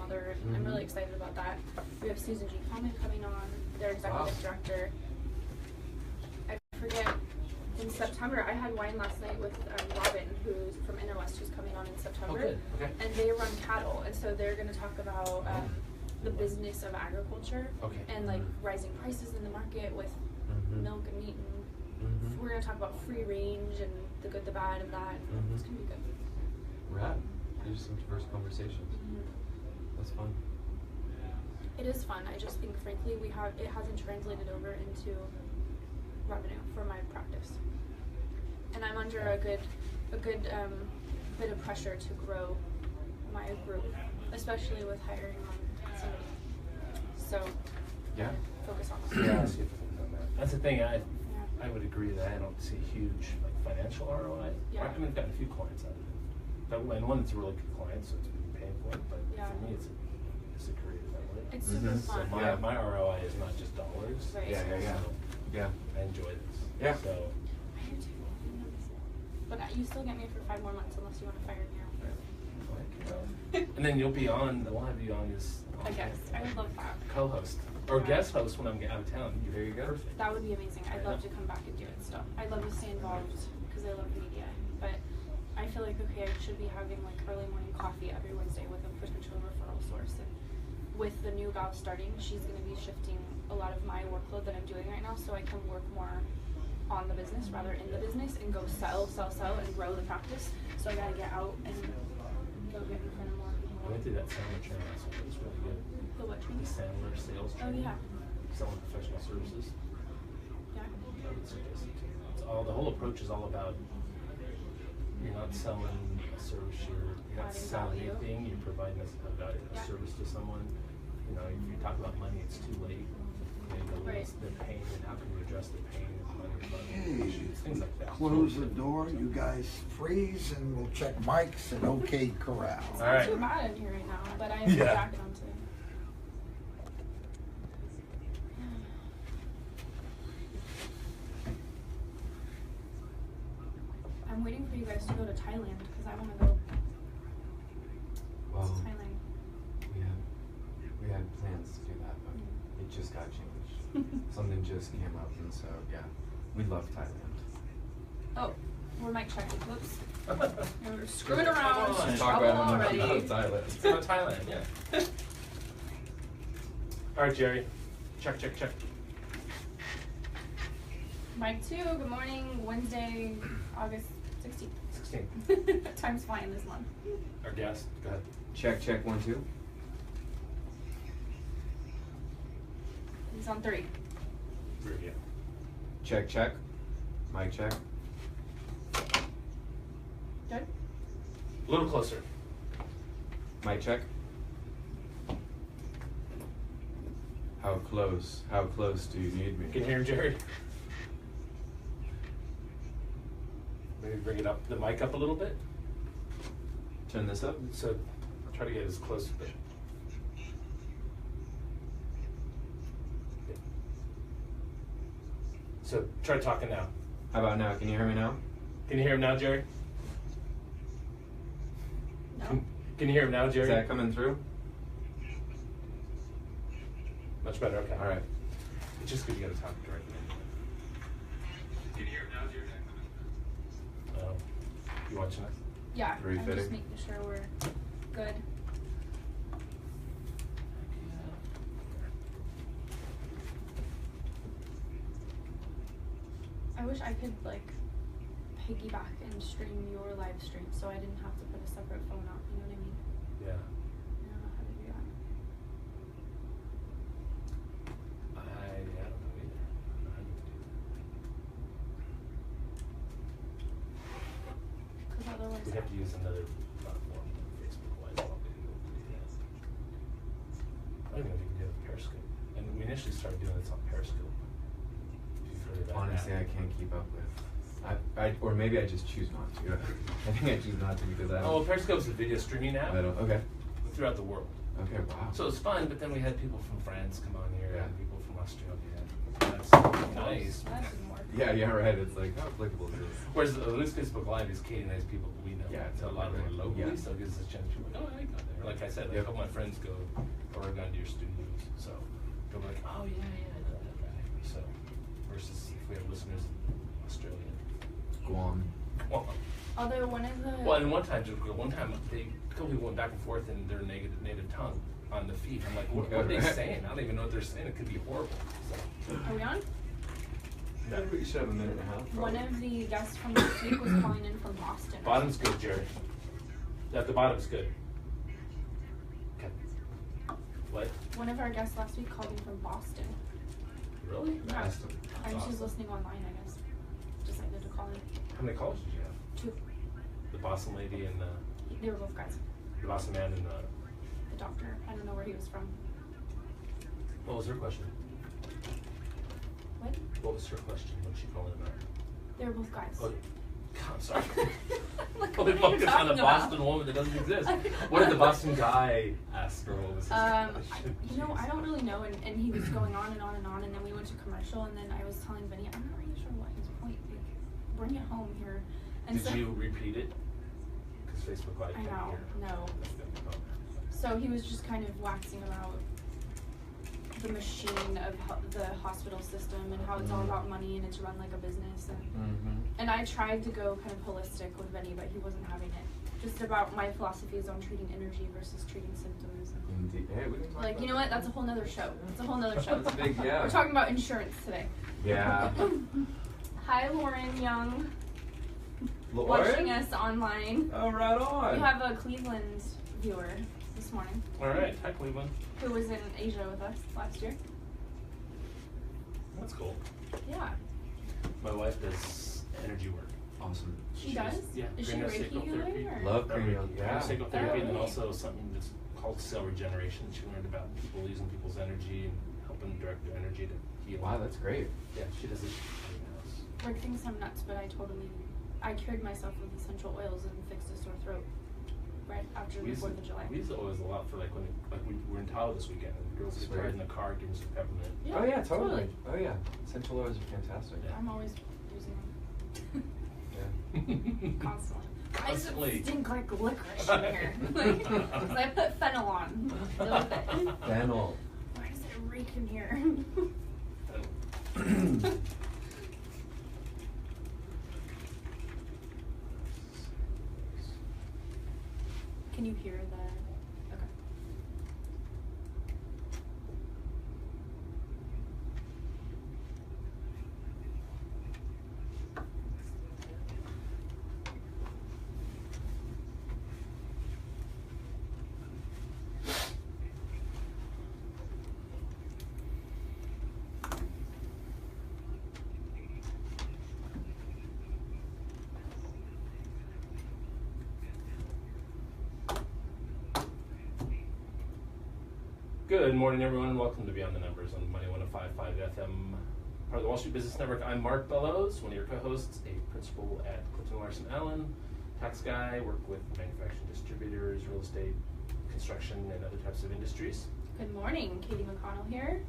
mother, and I'm really excited about that. We have Susan G. Coleman coming on, their executive director. I forget, in September, I had wine last night with Robin, who's from Inner West, who's coming on in September. Oh, good. Okay. And they run cattle, and so they're going to talk about the business of agriculture and like rising prices in the market with milk and meat, and we're going to talk about free range and the good, the bad of that. It's going to be good. Rad. There's some diverse conversations. That's fun. It is fun. I just think, frankly, it hasn't translated over into revenue for my practice, and I'm under a good bit of pressure to grow my group, especially with hiring on somebody. So focus on that. Yeah, that's the thing. I would agree that I don't see huge financial ROI. Yeah. I mean, I've gotten a few clients out of it. And one that's a really good client, so it's been painful. But for me, it's a career that way. It's super fun. So my ROI is not just dollars. Right. Yeah. I enjoy this. Yeah. So. I do too. But you still get me for 5 more months unless you want to fire me out for it. And then you'll be on. We'll have you on as. I guess I would love that. Co-host or guest host when I'm out of town. There you go. Perfect. That would be amazing. I'd love to come back and do it still. I'd love to stay involved because I love media. But I feel like, okay, I should be having like early morning coffee every Wednesday with a potential referral source. And with the new gal starting, she's going to be shifting a lot of my workload that I'm doing right now, so I can work more on the business rather in the business and go sell, and grow the practice. So I got to get out and go get in front of more people. I went through that Sandler training last week. It was really good. The what The training? Sandler sales Oh training. yeah. Selling professional services. Yeah. I would suggest it too. The whole approach is all about you're not selling a service, you're not Adding selling value. anything, you're providing a service to someone. You know, if you talk about money, it's too late. The pain and how can you address the pain of money issues, things like that. Close the door, you guys freeze, and we'll check mics and okay corral. It's All not right. too bad in here right now, but I have a jacket on today. I'm waiting for you guys to go to Thailand because I want to go Well, to Thailand. we had plans to do that, but it just got changed. Something just came up, and so we love Thailand. Oh, we're mic checking. Whoops. We're screwing around. Let's talk Trouble about already. Thailand. Let's go to Thailand, yeah. All right, Jerry. Check. Mic 2, good morning. Wednesday, August 16th. 16. Time's flying this month. Our guest, go ahead. Check 1 2. He's on 3. Review. Check. Mic check. Good? A little closer. Mic check. How close do you need me? Can you hear him, Jerry? Maybe bring it up, the mic up a little bit. Turn this up. So try to get as close. So try talking now. How about now? Can you hear me now? Can you hear him now, Jerry? No? Can you hear him now, Jerry? Is that coming through? Much better, okay. All right. It's just because you got to talk directly. Can you hear him now, Jerry? You watching us? Yeah, I'm Refitting. just making sure we're good. I wish I could like piggyback and stream your live stream so I didn't have to put a separate phone out, you know what I mean? Yeah. I don't know how to do that. I don't know either. I don't know how you do that. Because otherwise, We'd have to use another platform, Facebook-wise, probably. I don't even know if you can do it with Periscope. And we initially started doing this on Periscope. If you've heard of that Honestly, app. I can't keep up with. Or maybe I just choose not to. I think I choose not to because I don't. Oh, well, Periscope's a video streaming app I don't. Okay. throughout the world. Okay. Wow. So it's fun, but then we had people from France come on here Yeah. and people from Australia. It's nice. That didn't work. Yeah, right. It's like, how applicable is this? Whereas at least Facebook Live is Katie and I's people we know. Yeah, So a lot of them are locally, yeah. so it gives us a chance to be like, oh, I go there. Like I said, like, a couple of my friends go to Oregon to your studios, so they'll be like, oh, yeah, I know that guy. So, versus if we have listeners in Australia. Guam. Well, Although one of the and one time, a couple people went back and forth in their native tongue on the feed. I'm like, what are they saying? I don't even know what they're saying. It could be horrible. So. are we on? Yeah, we should have a minute and a half. One probably. of the guests from last week was calling in from Boston. Bottom's good, Jerry. The bottom's good. Okay. What? One of our guests last week called in from Boston. Really? Yeah. Asked him. And That's she's awesome. listening online, I guess. Decided to call in. How many calls did you have? 2. The Boston lady and They were both guys. the Boston man and The doctor. I don't know where he was from. what was her question? What? What was her question when she called in about? They were both guys. Oh, I'm sorry. Like, Well, they what are you focus on the talking about? Boston woman that doesn't exist. What did the Boston guy ask, or what was his question? You know, I don't really know, and he was going on and on and on, and then we went to commercial, and then I was telling Vinny, I'm not really sure what his point. Like, bring it home here. And Did so, you repeat it? Because Facebook Live I can't know, hear. no. That's good to know. So he was just kind of waxing about the machine of the hospital system and how it's all about money and it's run like a business. And I tried to go kind of holistic with Vinny, but he wasn't having it. Just about my philosophies on treating energy versus treating symptoms. And Indeed. Hey, we can talk like, about you know what? That's a whole nother show. It's a whole nother show. That's a big, yeah. We're talking about insurance today. Yeah. Hi, Lauren Young. Lauren? Watching us online. Oh, right on. We have a Cleveland viewer this morning All right. Hi, Cleveland. who was in Asia with us last year. That's cool. Yeah. My wife does energy work. Awesome. She does? Yeah. Is she craniosacral Reiki therapy. healing or? Love cranial, yeah. Craniosacral Oh, therapy, and then really? also something that's called cell regeneration. She learned about people using people's energy and helping direct their energy to heal. Wow, that's great. Yeah, she does it in the house. Rick thinks I'm nuts, but I cured myself with essential oils and fixed a sore throat right after the 4th of July. We use the oils a lot for we were in Tahoe this weekend, and the girls get Sweet. tired in the car, getting some peppermint. Yeah, Oh, yeah, totally. Oh, yeah. Essential oils are fantastic. Yeah. I'm always using them. Yeah. Constantly. Constantly. I stink like licorice in here. Like, 'cause I put fennel on. Deal with it. Fennel. Why does it reek in here? Can you hear the? Okay. Good morning, everyone, and welcome to Beyond the Numbers on Money 105.5 FM, part of the Wall Street Business Network. I'm Mark Bellows, one of your co-hosts, a principal at Clifton Larson Allen, tax guy, work with manufacturing distributors, real estate, construction, and other types of industries. Good morning, Katie McConnell here,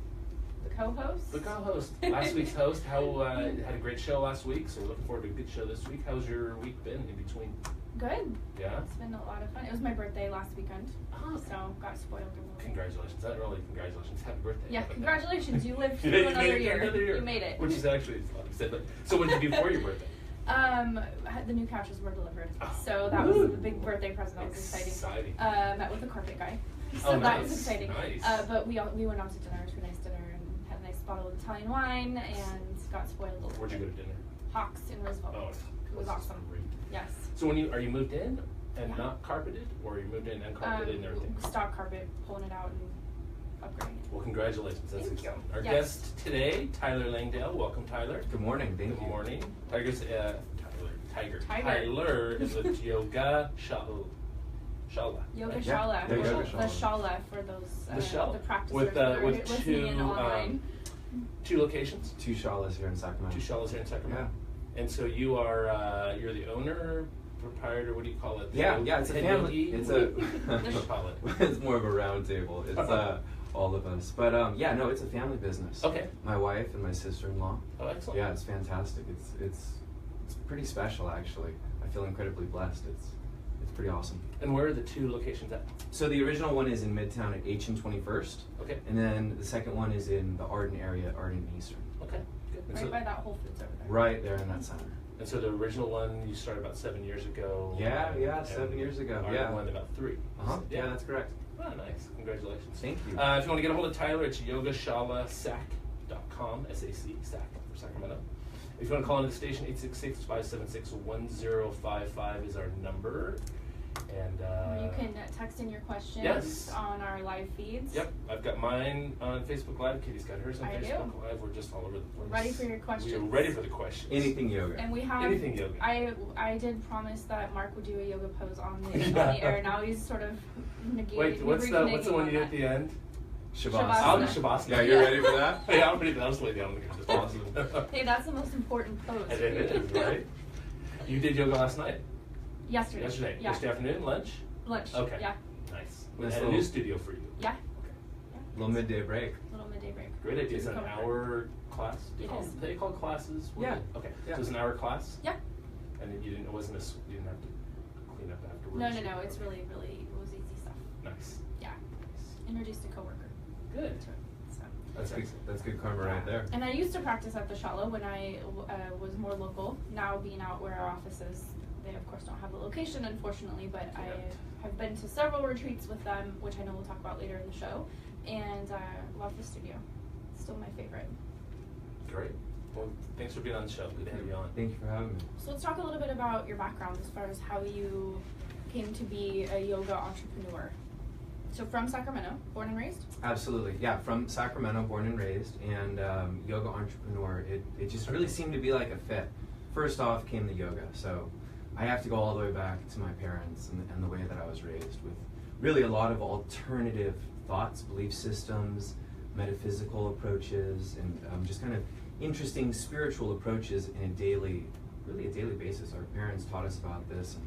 the co-host. The co-host, last week's host. How had a great show last week, so we're looking forward to a good show this week. How's your week been in between? Good. Yeah. It's been a lot of fun. It was my birthday last weekend, Oh. so got spoiled a little bit. Congratulations! That early, congratulations! Happy birthday! Yeah, congratulations. You lived You through made another it year. Another year. You made it. Which is actually said. But so what did you do for your birthday? The new couches were delivered, Oh. so that was the big birthday present. That was exciting. Exciting. Met with the carpet guy, so Oh, that was nice, exciting. nice. But we went out to dinner, to a nice dinner, and had a nice bottle of Italian wine, and got spoiled a little Where'd you bit. go to dinner? Hawks in Roosevelt. Oh, It was awesome. Great. Yes. So are you moved in and Yeah. not carpeted, or you moved in and carpeted and everything? Stock carpet, pulling it out and upgrading it. Well, congratulations. That's Thank you. exciting. Our Yes. guest today, Tyler Langdale. Welcome, Tyler. Good morning. Thank Good you. morning. Tiger. Tiger. Tyler is with Yoga Shala. Yoga Yeah. Shala. Yeah, Yoga The Shala. Shala for those The Shala. the practitioners With, that are with listening in two, online. 2 locations. 2 Shalas here in Sacramento. 2 Shalas here in Sacramento. And so you are you're the owner, proprietor. What do you call it? Yeah, it's a Head family. yogi? It's a. What do you call it? It's more of a round table. It's all of us. But yeah, no, it's a family business. Okay. My wife and my sister-in-law. Oh, excellent. Yeah, it's fantastic. It's pretty special, actually. I feel incredibly blessed. It's pretty awesome. And where are the 2 locations at? So the original one is in Midtown at H and 21st. Okay. And then the second one is in the Arden area, Arden and Eastern. Okay. Good. And Right so, by that Whole Foods over there. Right there in that center. and so the original one you started about 7 years ago. Yeah, and 7 years ago. Arden Yeah. one about 3. Uh-huh. Yeah, that's correct. Oh, nice. Congratulations. Thank you. If you want to get a hold of Tyler, it's yogashala.sac.com, S-A-C, SAC for Sacramento. If you want to call into the station, 866-576-1055 is our number. And Or you can text in your questions yes. on our live feeds. Yep, I've got mine on Facebook Live. Katie's got hers on I do. Facebook Live. We're just all over the place. Ready for your questions. We're ready for the questions. Anything yoga. And we have Anything yoga. I did promise that Mark would do a yoga pose on the air. Now he's sort of negated. Wait, what's the one you do at the end? Shavasana. I'll do Shavasana. Yeah, you ready for that? Yeah, I'm ready for that. I'll just lay down and get this Awesome. Hey, that's the most important pose. It is, right? You did yoga last night? Yesterday. Yesterday. Yeah. Yesterday afternoon, lunch? Lunch. Okay. Yeah. Nice. We Nice had a little- new studio for you. Yeah. Okay. Little midday break. Little midday break. Great idea. Is it an Cover. hour class? Do It is. They call classes? What Yeah. is it? Okay. Yeah. So it's an hour class? Yeah. And then you didn't have to clean up afterwards? No. It's really, it was easy stuff. Nice. Yeah. Introduced a coworker Good. to it. So. That's good karma right there. And I used to practice at the Shala when I was more local. Now being out where our office is, they of course don't have a location, unfortunately, but I have been to several retreats with them, which I know we'll talk about later in the show, and love the studio. It's still my favorite. Great. Well, thanks for being on the show. Good to have you on. Thank you for having me. So let's talk a little bit about your background as far as how you came to be a yoga entrepreneur. So from Sacramento, born and raised? Absolutely, yeah. From Sacramento, born and raised, and yoga entrepreneur. It just really seemed to be like a fit. First off came the yoga, so I have to go all the way back to my parents and the way that I was raised, with really a lot of alternative thoughts, belief systems, metaphysical approaches, and just kind of interesting spiritual approaches in a daily basis. Our parents taught us about this, and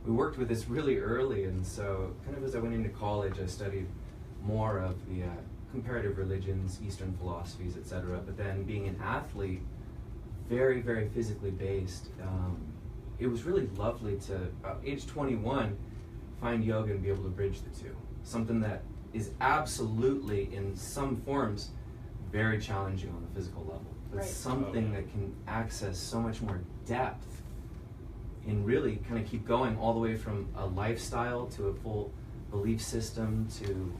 we worked with this really early, and so kind of as I went into college, I studied more of the comparative religions, Eastern philosophies, etc. But then being an athlete, very, very physically based, it was really lovely to, about age 21, find yoga and be able to bridge the two. Something that is absolutely, in some forms, very challenging on the physical level, but Right. something that can access so much more depth and really kind of keep going all the way from a lifestyle to a full belief system to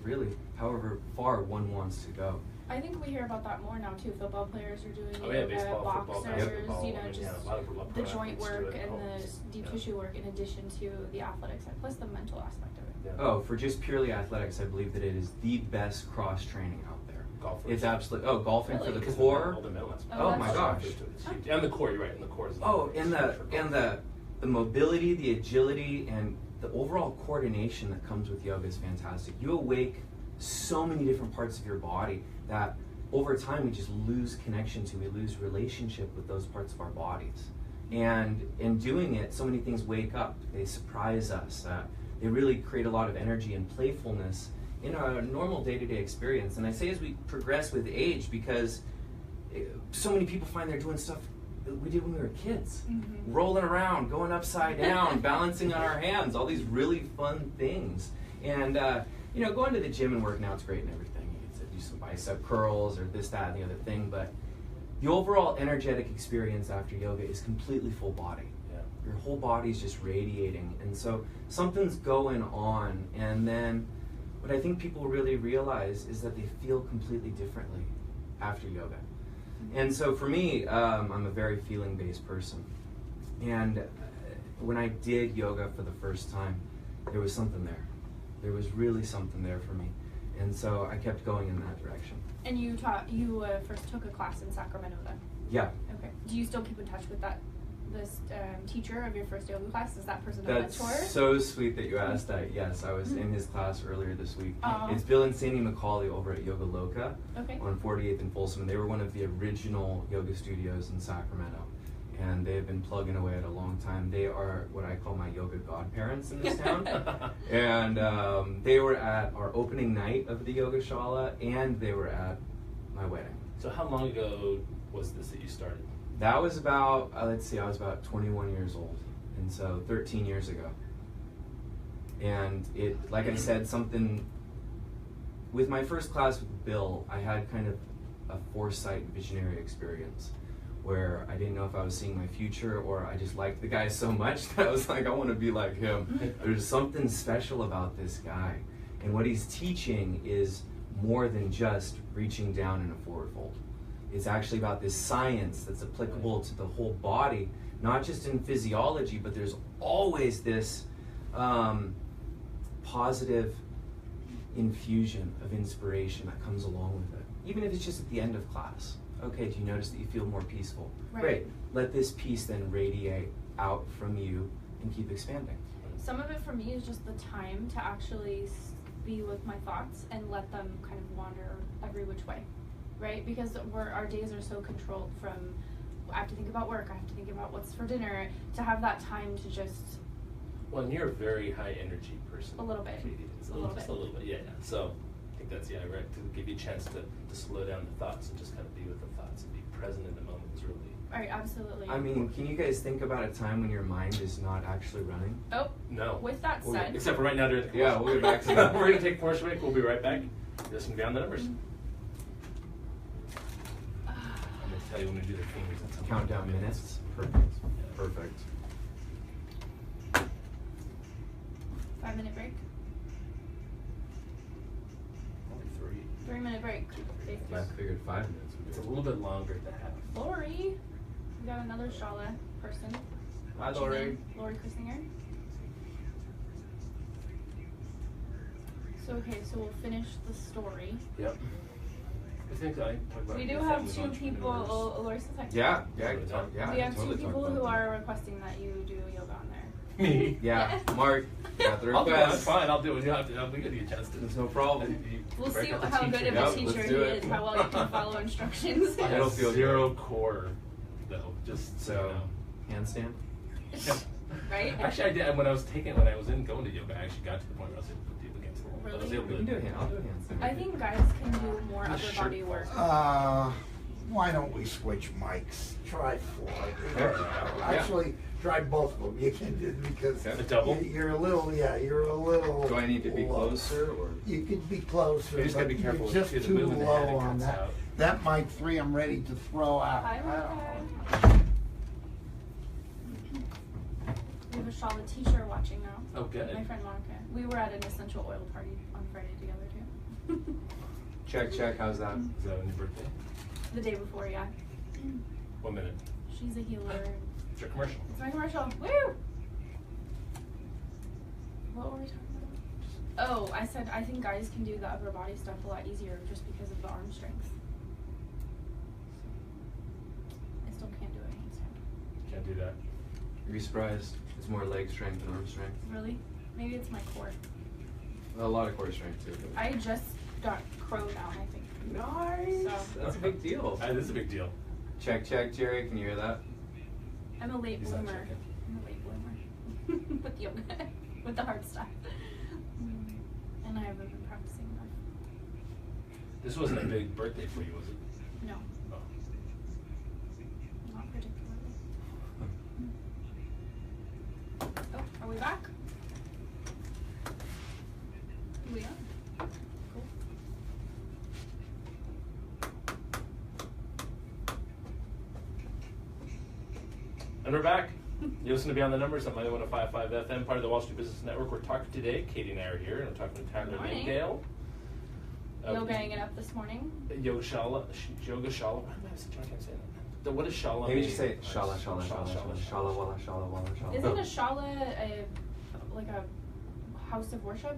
really however far one wants to go. I think we hear about that more now too. Football players are doing Oh yeah, yoga, baseball, football, boxers, basketball. you know, I mean, just yeah, a lot of the pro joint athletes do work it and all. the deep Yeah. tissue work in addition to the athletics side, plus the mental aspect of it. Yeah. Oh, for just purely athletics, I believe that it is the best cross training out there. Golfers. It's absolutely, golfing Really? for the Because core. all the mental aspects. Oh, my that's gosh. It's huge. And the core, you're right, and the core is Oh, and huge for golf. the mobility, the agility, and the overall coordination that comes with yoga is fantastic. You awake so many different parts of your body that over time we just lose connection to, we lose relationship with those parts of our bodies. And in doing it, so many things wake up, they surprise us, they really create a lot of energy and playfulness in our normal day-to-day experience. And I say as we progress with age, because so many people find they're doing stuff that we did when we were kids. Mm-hmm. Rolling around, going upside down, balancing on our hands, all these really fun things. And going to the gym and working out's great and everything. You get to do some bicep curls or this, that, and the other thing, but the overall energetic experience after yoga is completely full body. Yeah. Your whole body's just radiating, and so something's going on. And then what I think people really realize is that they feel completely differently after yoga. And so for me, I'm a very feeling-based person. And when I did yoga for the first time, there was something there. There was really something there for me. And so I kept going in that direction. And you first took a class in Sacramento then? Yeah. Okay. Do you still keep in touch with this teacher of your first yoga class? Is that person a That's mentor? so sweet that you asked that. Yes, I was in his class earlier this week. Oh. It's Bill and Sandy McCauley over at Yoga Loca Okay. on 48th and Folsom. They were one of the original yoga studios in Sacramento. and they have been plugging away at a long time. They are what I call my yoga godparents in this town. And they were at our opening night of the Yoga Shala, and they were at my wedding. So how long ago was this that you started? That was about, let's see, I was about 21 years old, and so 13 years ago. And it, like I said, something, with my first class with Bill, I had kind of a foresight visionary experience where I didn't know if I was seeing my future, or I just liked the guy so much that I was like, I want to be like him. There's something special about this guy. And what he's teaching is more than just reaching down in a forward fold. It's actually about this science that's applicable to the whole body, not just in physiology, but there's always this positive infusion of inspiration that comes along with it. Even if it's just at the end of class. Okay, do you notice that you feel more peaceful? Right. Great. Let this peace then radiate out from you and keep expanding. Some of it for me is just the time to actually be with my thoughts and let them kind of wander every which way, right? Because our days are so controlled from, I have to think about work, I have to think about what's for dinner, to have that time to just... Well, and you're a very high energy person. A little bit. Katie. Just a little bit, yeah. So I think that's, right, to give you a chance to slow down the thoughts and just kind of be with the thoughts and be present in the moment is really... Right, absolutely. I mean, can you guys think about a time when your mind is not actually running? Oh, No. with that said... Except for right now during the commercial. Yeah, we'll get back to that. We're going to take a commercial break. We'll be right back. You're listening to Beyond the Numbers. I'm going to tell you when we do the themes. That's how Countdown many minutes. Perfect. Yeah. Perfect. 5-minute break? Only 3. 3-minute break. I figured 5 minutes would It's be a little bit longer to have. Lori, we got another Shala person. Hi, watching Lori. in. Lori Christinger. So okay, so we'll finish the story. Yep. I think I talk about We it do with have families, 2 people. entrepreneurs. Oh, Lori's the second. Yeah, I can talk. Yeah, We I have can 2 totally talk people about who that. are requesting that you do yoga on there. Me. Yeah, Mark, got the I'll do it. That's request. fine. I'll do it. I'll give you a chance to. There's no problem. We'll break see out the how good teacher. of Yep, a let's teacher he do it. is, how well you can follow instructions. I It'll have feel 0 core, though. Just So, handstand? Right? Actually, I did when I was going to yoga. I actually got to the point where I was able to do it against the wall. I was Really? able We to can do a hand. I'll do a handstand. I think guys can do more The upper shirt body work. Why don't we switch mics? Try Floyd. Yeah. Actually, try both of them. You can do because Okay. A double? You're a little, you're a little. Do I need to be low. closer, or? You could be closer. You just gotta but be careful You're with just the too moving the head, low it on cuts that. out. That mic 3, I'm ready to throw out. Hi, Monica. We have a Shala teacher watching now. Oh, good. My friend Monica. We were at an essential oil party on Friday together too. Check, how's that? Is that on your birthday? The day before, yeah. 1 minute. She's a healer. It's your commercial. It's my commercial. Woo! What were we talking about? Oh, I said I think guys can do the upper body stuff a lot easier just because of the arm strength. I still can't do a handstand. Can't do that. You'd be surprised. It's more leg strength than arm strength. Really? Maybe it's my core. A lot of core strength too. but- I just got crow down, I think. Nice. So- That's a big deal. This is a big deal. Check, Jerry. Can you hear that? I'm a late He's not bloomer. checking. I'm a late bloomer. With yoga. With the hard stuff. And I haven't been practicing enough. This wasn't a big birthday for you, was it? No, Oh. not particularly. Oh, are we back? We are. Cool. And we're back. You listen to Beyond the Numbers on my 105.5 FM, part of the Wall Street Business Network. We're talking today. Katie and I are here, and we're talking to Tyler Good morning. Langdale. Yogaing it up this morning. Yoga Shala. Yoga Shala. I can't say that. What is Shala? Maybe mean? just say shala, walla, shala. Isn't a shala like a house of worship?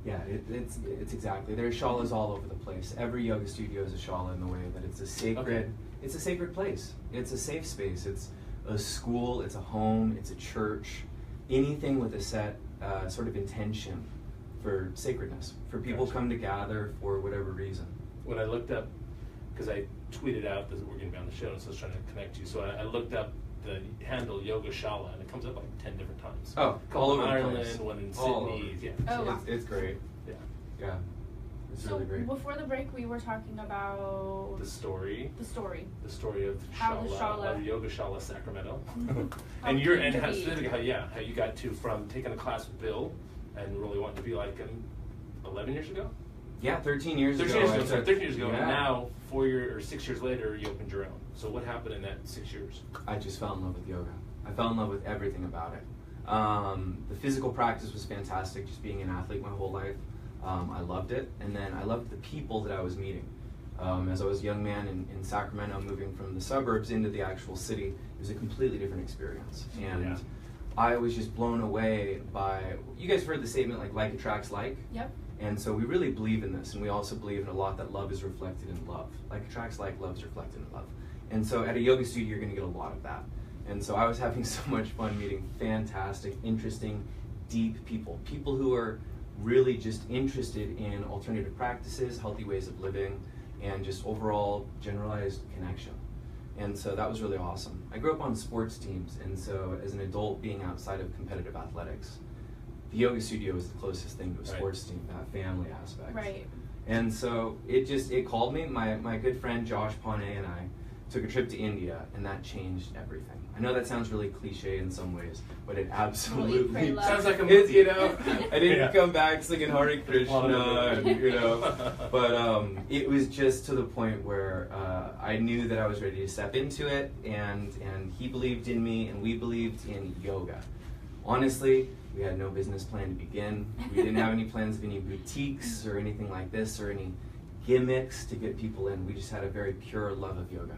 Yeah, it's exactly. There's shalas all over the place. Every yoga studio is a shala in the way that it's a sacred. Okay. It's a sacred place. It's a safe space. It's a school. It's a home. It's a church. Anything with a set sort of intention for sacredness, for people Gotcha. come to gather for whatever reason. When I looked up, because I tweeted out that we're going to be on the show, and so I was trying to connect you. So I looked up the handle Yoga Shala, and it comes up like 10 different times. Oh, all over in the Ireland, place. one in All Sydney. over. Yeah. Oh, wow. It's great. Yeah. Yeah. It's So really great. before the break, we were talking about The story. the story. The story of How the Shala, Shala- of Yoga Shala Sacramento. How And it you're came and to how, be. specifically how you got to from taking a class with Bill and really wanting to be like him 11 years ago? Yeah, 13 years 13 ago. years I ago, sorry, took- 13 years ago, yeah. and now 4 years or 6 years later, you opened your own. So what happened in that 6 years? I just fell in love with yoga. I fell in love with everything about it. The physical practice was fantastic, just being an athlete my whole life. I loved it, and then I loved the people that I was meeting. As I was a young man in Sacramento, moving from the suburbs into the actual city, it was a completely different experience. And Yeah. I was just blown away by, you guys have heard the statement like attracts like? Yep. And so we really believe in this, and we also believe in a lot that love is reflected in love. Like attracts like, love is reflected in love. And so at a yoga studio, you're going to get a lot of that. And so I was having so much fun meeting fantastic, interesting, deep people. People who are really just interested in alternative practices, healthy ways of living, and just overall generalized connection. And so that was really awesome. I grew up on sports teams, and so as an adult being outside of competitive athletics, the yoga studio was the closest thing to a Right. sports team, that family aspect. Right. And so it called me. My good friend Josh Pawnee and I took a trip to India, and that changed everything. I know that sounds really cliche in some ways, but it absolutely pray, love. Sounds like a is, movie. you know. I didn't Yeah. come back singing Hare Krishna, Lot and, you know. But it was just to the point where I knew that I was ready to step into it, and he believed in me, and we believed in yoga. Honestly, we had no business plan to begin. We didn't have any plans of any boutiques or anything like this or any gimmicks to get people in. We just had a very pure love of yoga.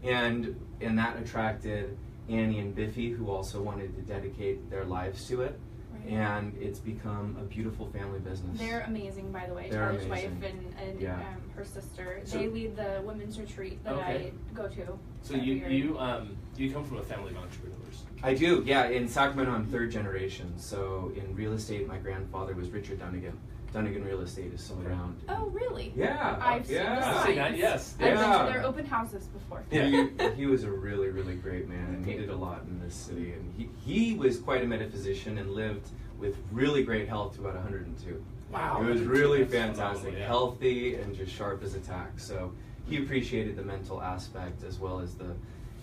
And that attracted Annie and Biffy, who also wanted to dedicate their lives to it. Right. And it's become a beautiful family business. They're amazing, by the way. They're Charlie's wife amazing. and Yeah. Her sister. So- They lead the women's retreat that Okay. I go to. So every year. you come from a family of entrepreneurs. I do, yeah. In Sacramento, I'm third generation. So in real estate, my grandfather was Richard Dunnigan. Dunnigan Real Estate is still around. Oh, really? Yeah. I've seen the yeah. I've seen that, signs. yes. I've been Yeah. to their open houses before. Yeah. He was a really, really great man, and he did a lot in this city. And he was quite a metaphysician and lived with really great health to about 102. Wow. It was really That's fantastic, phenomenal, yeah. healthy and just sharp as a tack. So he appreciated the mental aspect as well as the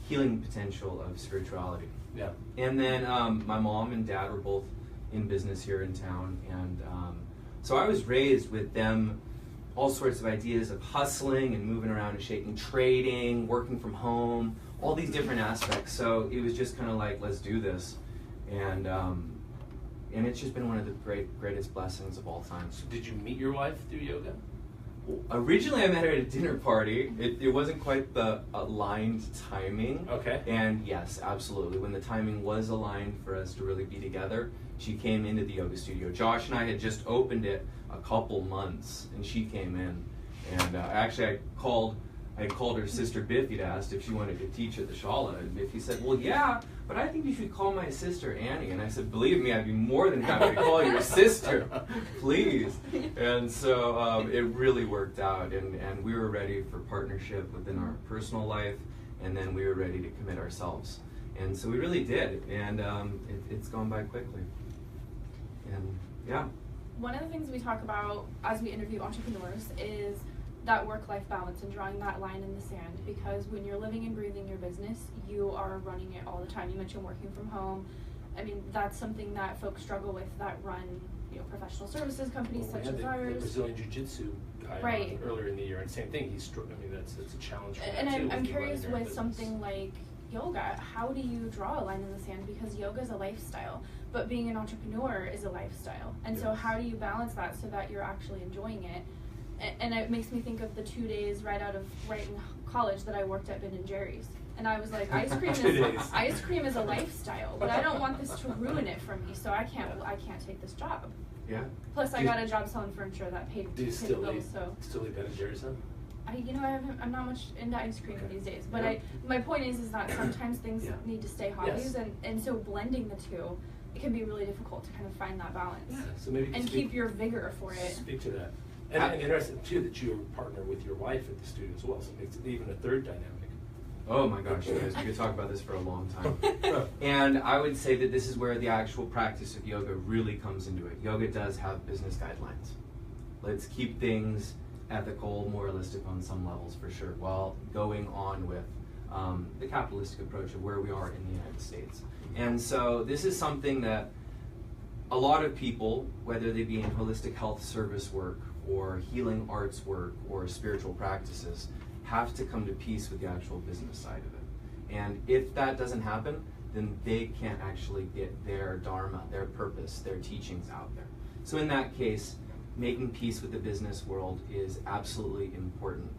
healing potential of spirituality. Yeah. And then my mom and dad were both in business here in town, and so I was raised with them, all sorts of ideas of hustling and moving around and shaking, trading, working from home, all these different aspects. So it was just kind of like, let's do this, and it's just been one of the greatest blessings of all time. So did you meet your wife through yoga? Originally, I met her at a dinner party. It wasn't quite the aligned timing. Okay. And yes, absolutely. When the timing was aligned for us to really be together, she came into the yoga studio. Josh and I had just opened it a couple months, and she came in. And actually, I called her sister Biffy to ask if she wanted to teach at the Shala. And Biffy said, well, yeah, but I think you should call my sister Annie. And I said, believe me, I'd be more than happy to call your sister, please. And so it really worked out. And we were ready for partnership within our personal life. And then we were ready to commit ourselves. And so we really did. And it's gone by quickly. And yeah. One of the things we talk about as we interview entrepreneurs is that work-life balance and drawing that line in the sand, because when you're living and breathing your business, you are running it all the time. You mentioned working from home. I mean, that's something that folks struggle with that run, professional services companies Well, we such had as the ours. Brazilian Jiu-Jitsu guy Right. on earlier in the year, and same thing. That's a challenge. For And that too, I'm with you curious running your own with business. something like yoga, how do you draw a line in the sand? Because yoga is a lifestyle, but being an entrepreneur is a lifestyle. And so Yes. how do you balance that so that you're actually enjoying it? And it makes me think of the 2 days right in college that I worked at Ben & Jerry's. And I was like, ice 2 days. cream is a lifestyle, but I don't want this to ruin it for me, so I can't take this job. Yeah. Plus I got a job selling furniture that paid Do you the still bills, eat so Ben & Jerry's then? I'm not much into ice cream Okay. these days, but Yeah. my point is that sometimes things Yeah. need to stay hobbies, Yes. and so blending the two, it can be really difficult to kind of find that balance So maybe you can and speak- keep your vigor for it. Speak to that. And interesting too that you partner with your wife at the studio as well, so it makes it even a third dynamic. Oh my gosh, you guys, we could talk about this for a long time. And I would say that this is where the actual practice of yoga really comes into it. Yoga does have business guidelines. Let's keep things ethical, moralistic on some levels for sure, while going on with the capitalistic approach of where we are in the United States. And so this is something that a lot of people, whether they be in holistic health service work or healing arts work or spiritual practices, have to come to peace with the actual business side of it. And if that doesn't happen, then they can't actually get their dharma, their purpose, their teachings out there. So in that case, making peace with the business world is absolutely important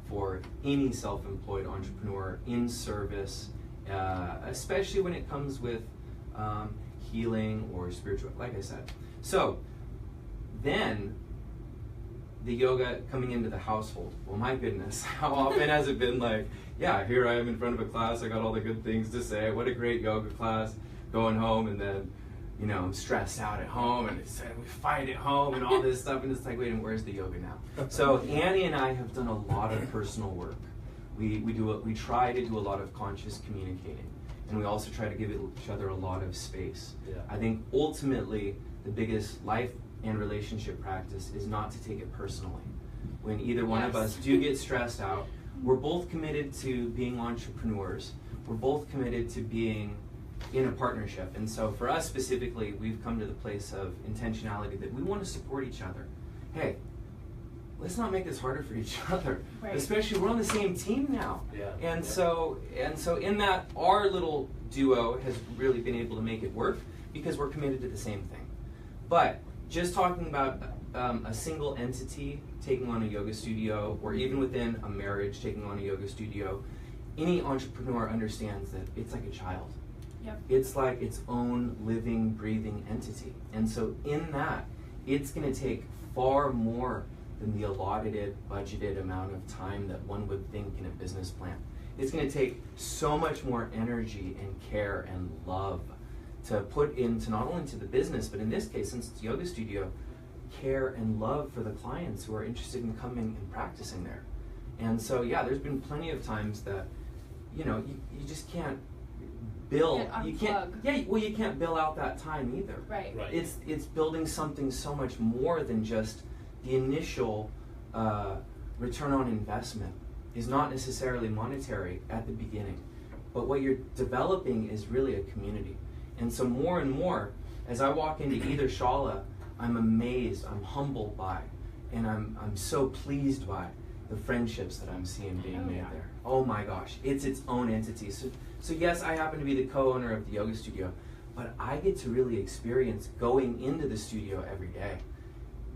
for any self-employed entrepreneur in service, especially when it comes with healing or spiritual, like I said. So then the yoga coming into the household. Well, my goodness, how often has it been like, yeah, here I am in front of a class, I got all the good things to say, what a great yoga class, going home, and then, you know, I'm stressed out at home, and it's, we fight at home and all this stuff, and it's like, wait, and where's the yoga now? So Annie and I have done a lot of personal work. We try to do a lot of conscious communicating, and we also try to give each other a lot of space. Yeah. I think ultimately the biggest life and relationship practice is not to take it personally. When either one of us do get stressed out, we're both committed to being entrepreneurs. We're both committed to being in a partnership. And so for us specifically, we've come to the place of intentionality that we want to support each other. Hey, let's not make this harder for each other. Right. Especially we're on the same team now. Yeah. And so in that, our little duo has really been able to make it work because we're committed to the same thing. But just talking about a single entity taking on a yoga studio, or even within a marriage taking on a yoga studio, any entrepreneur understands that it's like a child. Yep. It's like its own living, breathing entity. And so in that, it's going to take far more than the allotted, budgeted amount of time that one would think in a business plan. It's going to take so much more energy and care and love to put into not only to the business, but in this case, since it's a yoga studio, care and love for the clients who are interested in coming and practicing there. And so, yeah, there's been plenty of times that, you know, you just can't bill. You can't bill out that time either. Right. It's building something so much more than just the initial return on investment is not necessarily monetary at the beginning, but what you're developing is really a community. And so more and more, as I walk into either Shala, I'm amazed, I'm humbled by, and I'm so pleased by the friendships that I'm seeing being made there. Oh my gosh, it's its own entity. So yes, I happen to be the co-owner of the yoga studio, but I get to really experience going into the studio every day,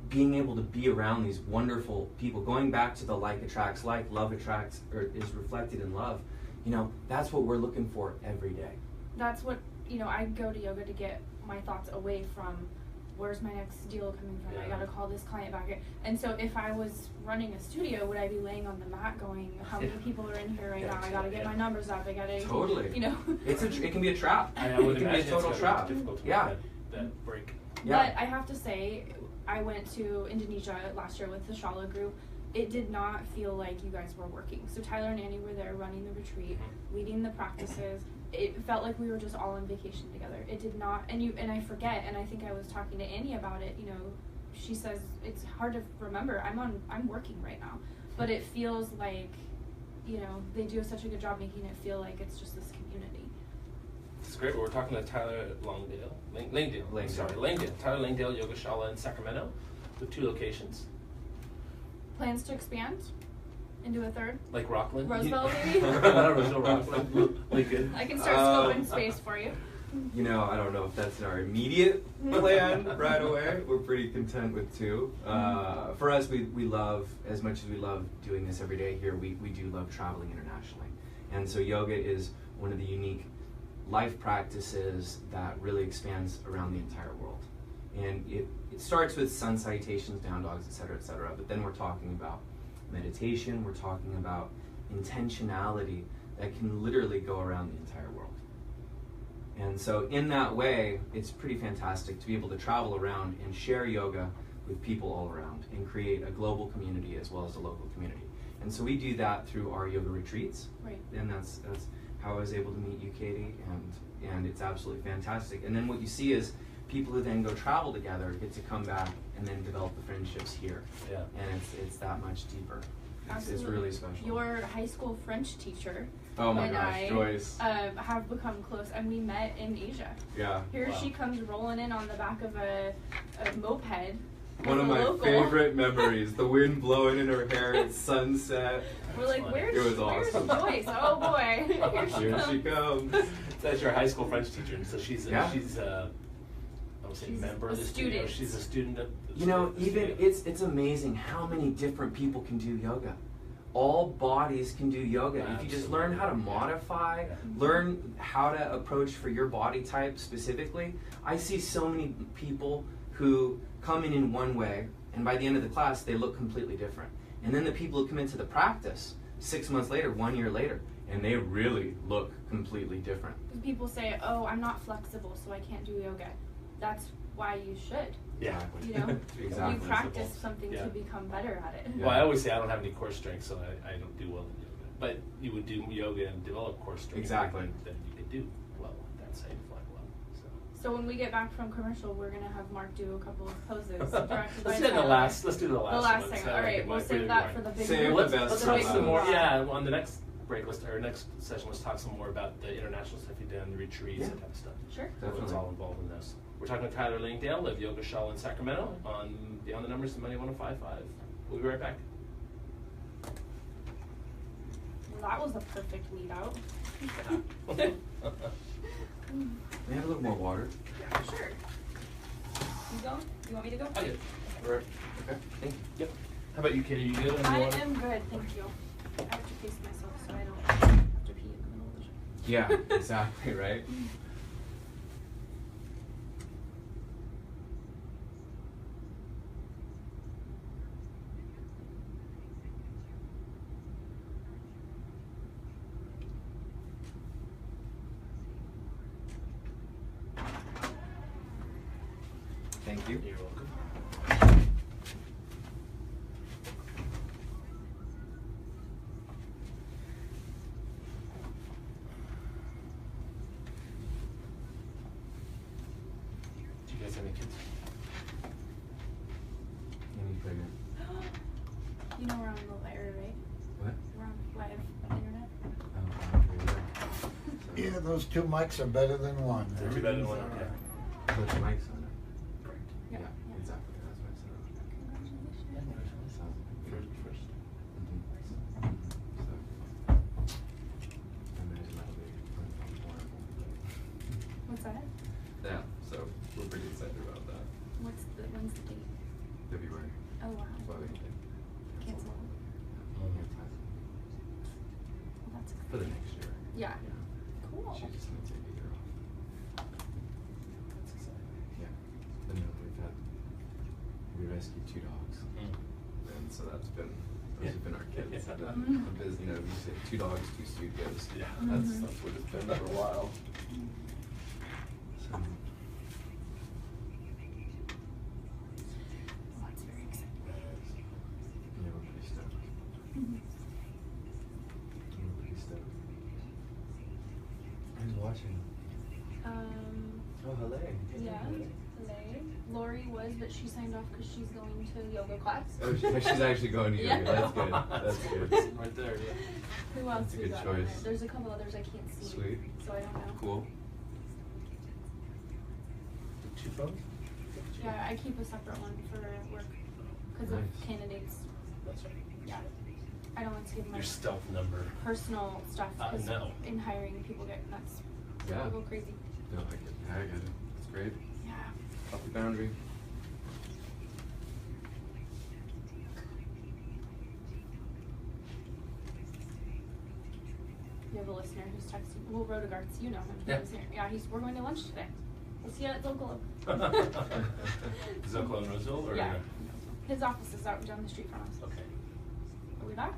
being able to be around these wonderful people, going back to the like attracts like, love attracts, or is reflected in love. You know, that's what we're looking for every day. That's what, you know, I go to yoga to get my thoughts away from where's my next deal coming from? I gotta call this client back. And so if I was running a studio, would I be laying on the mat going, how many people are in here right now? I gotta get my numbers up. I gotta, totally. You know. It can be a trap. I would it can imagine be a total it's trap. difficult to Yeah. make that break. Yeah. But I have to say, I went to Indonesia last year with the Shala group. It did not feel like you guys were working. So Tyler and Annie were there running the retreat, leading the practices. It felt like we were just all on vacation together. It did not, and I forget, and I think I was talking to Annie about it, you know, she says it's hard to remember, I'm working right now. But it feels like, you know, they do such a good job making it feel like it's just this community. It's great. We're talking to Tyler Langdale. Sorry, Langdale. Tyler Langdale Yoga Shala in Sacramento, with 2 locations. Plans to expand into a third? Like Rockland? Roseville, maybe? Roseville, Rockland. Lincoln. I can start scoping space for you. You know, I don't know if that's our immediate plan right away. We're pretty content with 2. For us, we love, as much as we love doing this every day here, we do love traveling internationally. And so yoga is one of the unique life practices that really expands around the entire world. And it starts with sun salutations, down dogs, et cetera, but then we're talking about meditation, we're talking about intentionality that can literally go around the entire world. And so in that way, it's pretty fantastic to be able to travel around and share yoga with people all around and create a global community as well as a local community. And so we do that through our yoga retreats. Right. And that's how I was able to meet you, Katie, and it's absolutely fantastic. And then what you see is people who then go travel together get to come back and then develop the friendships here. Yeah. And it's that much deeper. It's Absolutely. really special. Your high school French teacher Oh my and gosh, I Joyce. have become close, and we met in Asia. Yeah. Here Wow. she comes rolling in on the back of a moped. One of with a my local. favorite memories. The wind blowing in her hair at sunset. We're like, Funny. where's, It was where's awesome. Joyce? Oh boy, Here she comes. That's your high school French teacher, and so she's Yeah. I would say She's member of a the studio. student. She's a student of the You know, studio. even it's amazing how many different people can do yoga. All bodies can do yoga. If you just learn how to Absolutely. modify, Yeah. learn how to approach for your body type specifically. I see so many people who come in one way, and by the end of the class, they look completely different. And then the people who come into the practice 6 months later, 1 year later, and they really look completely different. People say, "Oh, I'm not flexible, so I can't do yoga." That's why you should. Yeah. You know, Exactly. you practice something Yeah. to become better at it. Yeah. Well, I always say I don't have any core strength, so I don't do well in yoga. But you would do yoga and develop core strength. Exactly. Then you could do well at that same flag level. So. So when we get back from commercial, we're gonna have Mark do a couple of poses. directed by Let's do the Tyler. last. Let's do the last. The last one. segment. So All right, like we'll my save really that right. for the big. Save the Let's best talk big some more. one. Yeah, on the next break, our next session, let's talk some more about the international stuff you've done, the retreats, Yeah. that type of stuff. Sure. What's Definitely. all involved in this. We're talking with Tyler Langdale of Yoga Shala in Sacramento on Beyond the Numbers and Money 105.5. We'll be right back. Well, that was a perfect lead out. May I have a little more water? Yeah, sure. You go? You want me to go? Oh, yeah. Okay, thank you. Yep. How about you, Katie? You good on the I water? am good, thank you. I have to pace myself so I don't have to pee in the middle of the show. Yeah, exactly, right? Thank you. You're welcome. Do you guys have any kids? Any pregnant? You know we're on the air, right? What? We're on live internet. Oh, Yeah, those two mics are better than one. They're two better than one, Everything's okay. all right. Put the mics on it. Correct. Yeah, exactly. That's what I said. Congratulations. So, First. I imagine that'll be wonderful. What's that? Yeah, so we're pretty excited about that. When's the date? February. Oh wow. Cancel. Well, Well, that's for the next year. Yeah. Yeah. Cool. She just needs to take a year off. That's exciting. Yeah. But no, we rescued 2 dogs. And so those have been our kids. Yeah. The business, you know, we say 2 dogs, 2 studios. Yeah. That's Mhm. what it's been for a while. So, Well, that's very exciting. yeah, we're pretty stoked. Mhm. We're pretty stoked. Who's watching? Oh, hello. Yeah. Today, Lori was, but she signed off because she's going to yoga class. Oh, she's actually going to yoga. Yeah. That's good. That's good. Right there, yeah. Who else That's a we good got on there? choice. There's a couple others I can't see. Sweet. So I don't know. Cool. 2 phones? Yeah, I keep a separate one for work because Nice. of candidates. That's right. Yeah. I don't want to give my Your stealth number. personal stuff because No. in hiring people get nuts. Yeah. They'll go crazy. No, I get it. It's great. Yeah. Healthy boundary. You have a listener who's texting. Well, Rodegarts, you know him. Yeah. He's here. Yeah, we're going to lunch today. We'll see you at Zocalo. Zocalo and Roseville? Or Yeah. His office is out down the street from us. Okay. Are we back?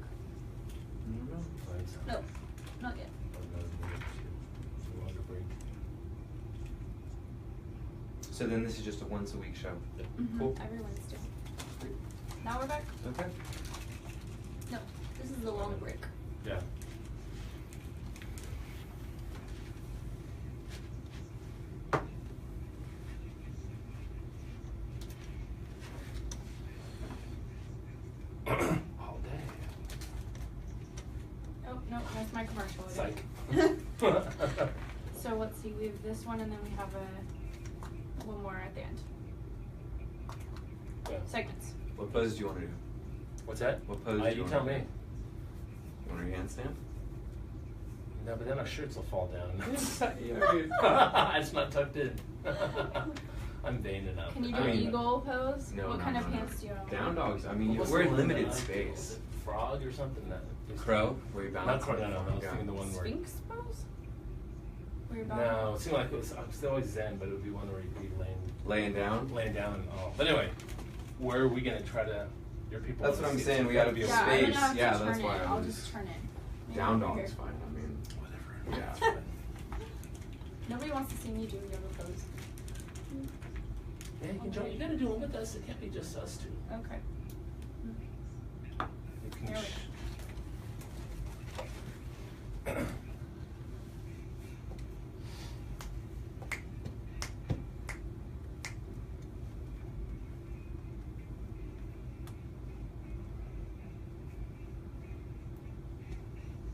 No, not yet. So then this is just a once a week show. Mhm. Cool. Every Wednesday. Now we're back? Okay. No, This is a long break. Yeah. All day. Oh, no, that's my commercial Psych. again. So let's see, we have this one and then we have one more at the end. Yeah. Segments. What pose do you want to do? What's that? What pose do You you tell want to me. do? You want to handstand? No, but then our shirts will fall down. Yeah. It's not tucked in. I'm vain enough. Can you do I an mean, eagle pose? No, what no, kind no, of no. pants do you have? Down dogs. I mean, What's we're the in one limited that I- space. was it frog or something? Crow, where you balance. Not crow, no, no, I was Yeah. thinking the one where. Sphinx pose? Where you're No, it seemed like it was always Zen, but it would be one where you'd be Laying down. laying down and all. But anyway, where are we gonna try to? Your people. That's wanna what I'm see it, saying, so we gotta gotta be be a Yeah, I'm space. gonna have to Yeah, turn that's it. why I I'll was- just turn it. Maybe Down over dog's here. fine. I mean, Whatever. Yeah. It's fine. Nobody wants to see me do yoga pose. Yeah, you can join. You gotta do it with us. It can't be just us two. Okay. You can There we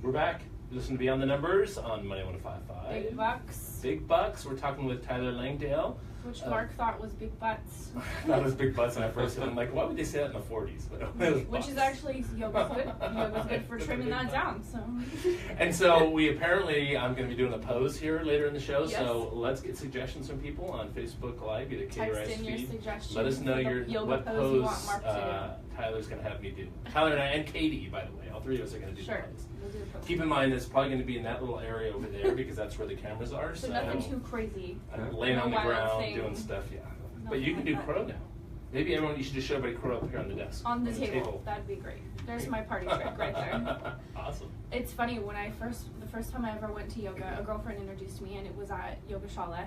We're back. Listen to Beyond the Numbers on Money 105.5. Big bucks. Big bucks. We're talking with Tyler Langdale. Which Mark thought was big butts. That was big butts when I first said. I'm like, why would they say that in the 40s? But it was Which is butts. actually yoga's good. Yoga's good for trimming that down. So. And so we apparently, I'm going to be doing a pose here later in the show. Yes. So let's get suggestions from people on Facebook Live, either K or Text in your feed. suggestions Let us know for the your yoga what pose you pose want Mark to Tyler's going to have me do. Tyler and I, and Katie, by the way, all three of us are going to do Sure. the pose. We'll do the pose. Keep in mind, it's probably going to be in that little area over there because that's where the cameras are. So nothing too crazy. I'm laying No on the wild ground thing. doing stuff, yeah. But Nothing you can do like that. crow now. Maybe everyone, you should just show everybody crow up here on the desk. On the table. That'd be great. There's my party trick right there. Awesome. It's funny, the first time I ever went to yoga, a girlfriend introduced me and it was at Yoga Shala.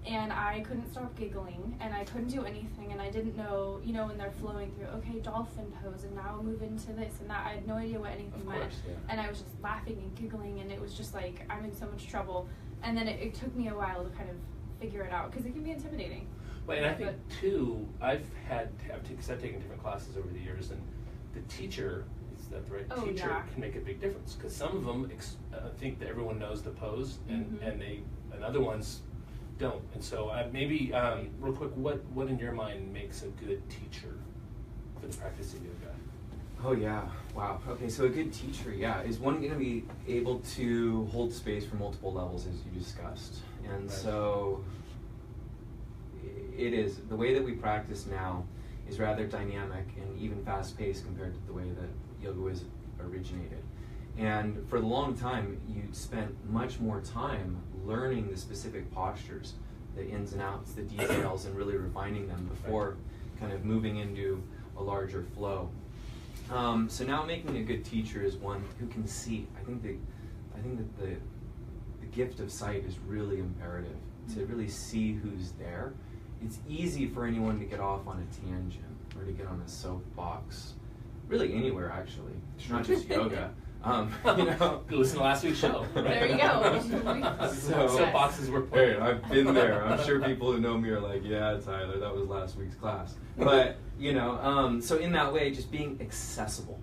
And I couldn't stop giggling and I couldn't do anything and I didn't know, you know, when they're flowing through, okay, dolphin pose and now move into this and that. I had no idea what anything Of meant. course, yeah. And I was just laughing and giggling and it was just like, I'm in so much trouble. And then it took me a while to kind of figure it out because it can be intimidating. Well, and I think too, I've taken different classes over the years, and the teacher, is that the right Oh, teacher, yeah. can make a big difference. Because some of them think that everyone knows the pose, and Mhm. and other ones don't. And so maybe real quick, what in your mind makes a good teacher for the practice of yoga? oh yeah, wow. Okay, so a good teacher, yeah, is one going to be able to hold space for multiple levels, as you discussed. And Right. so it is, the way that we practice now is rather dynamic and even fast-paced compared to the way that yoga was originated. And for a long time, you spent much more time learning the specific postures, the ins and outs, the details, and really refining them before kind of moving into a larger flow. So now making a good teacher is one who can see. I think that the gift of sight is really imperative, to really see who's there. It's easy for anyone to get off on a tangent or to get on a soapbox, really anywhere actually, not just yoga. You know, Listen to last week's show. Right? There you go. Soapboxes were Hey, playing. I've been there. I'm sure people who know me are like, yeah, Tyler, that was last week's class. But, you know, so in that way, just being accessible,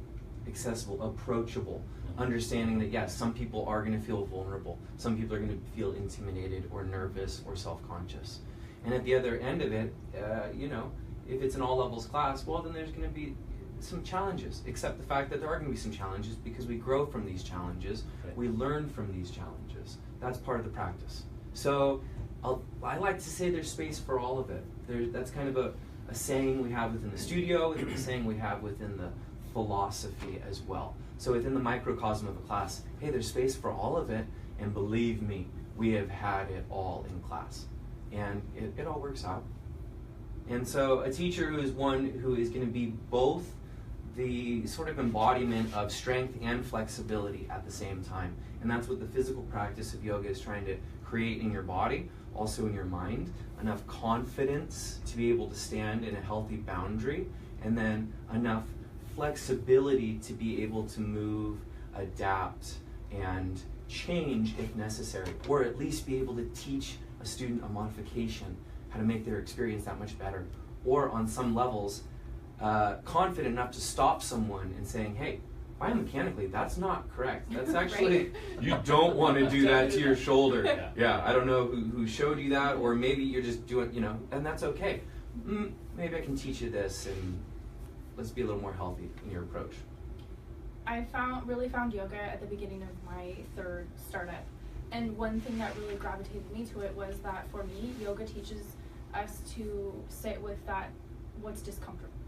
approachable, understanding that, yes, some people are going to feel vulnerable. Some people are going to feel intimidated or nervous or self-conscious. And at the other end of it, you know, if it's an all levels class, well, then there's going to be some challenges, except the fact that there are going to be some challenges because we grow from these challenges. Right. We learn from these challenges. That's part of the practice. So I like to say there's space for all of it. That's kind of a saying we have within the studio, and a saying we have within the philosophy as well. So within the microcosm of a class, hey, there's space for all of it, and believe me, we have had it all in class. And it all works out. And so a teacher who is one who is going to be both the sort of embodiment of strength and flexibility at the same time. And that's what the physical practice of yoga is trying to create in your body, also in your mind. Enough confidence to be able to stand in a healthy boundary, and then enough flexibility to be able to move, adapt, and change if necessary, or at least be able to teach a student a modification, how to make their experience that much better, or on some levels, confident enough to stop someone and saying, hey, biomechanically, that's not correct. That's actually, you don't want to do that to your shoulder. Yeah, I don't know who showed you that, or maybe you're just doing, and that's okay. Maybe I can teach you this, and let's be a little more healthy in your approach. I really found yoga at the beginning of my third startup. And one thing that really gravitated me to it was that for me, yoga teaches us to sit with that what's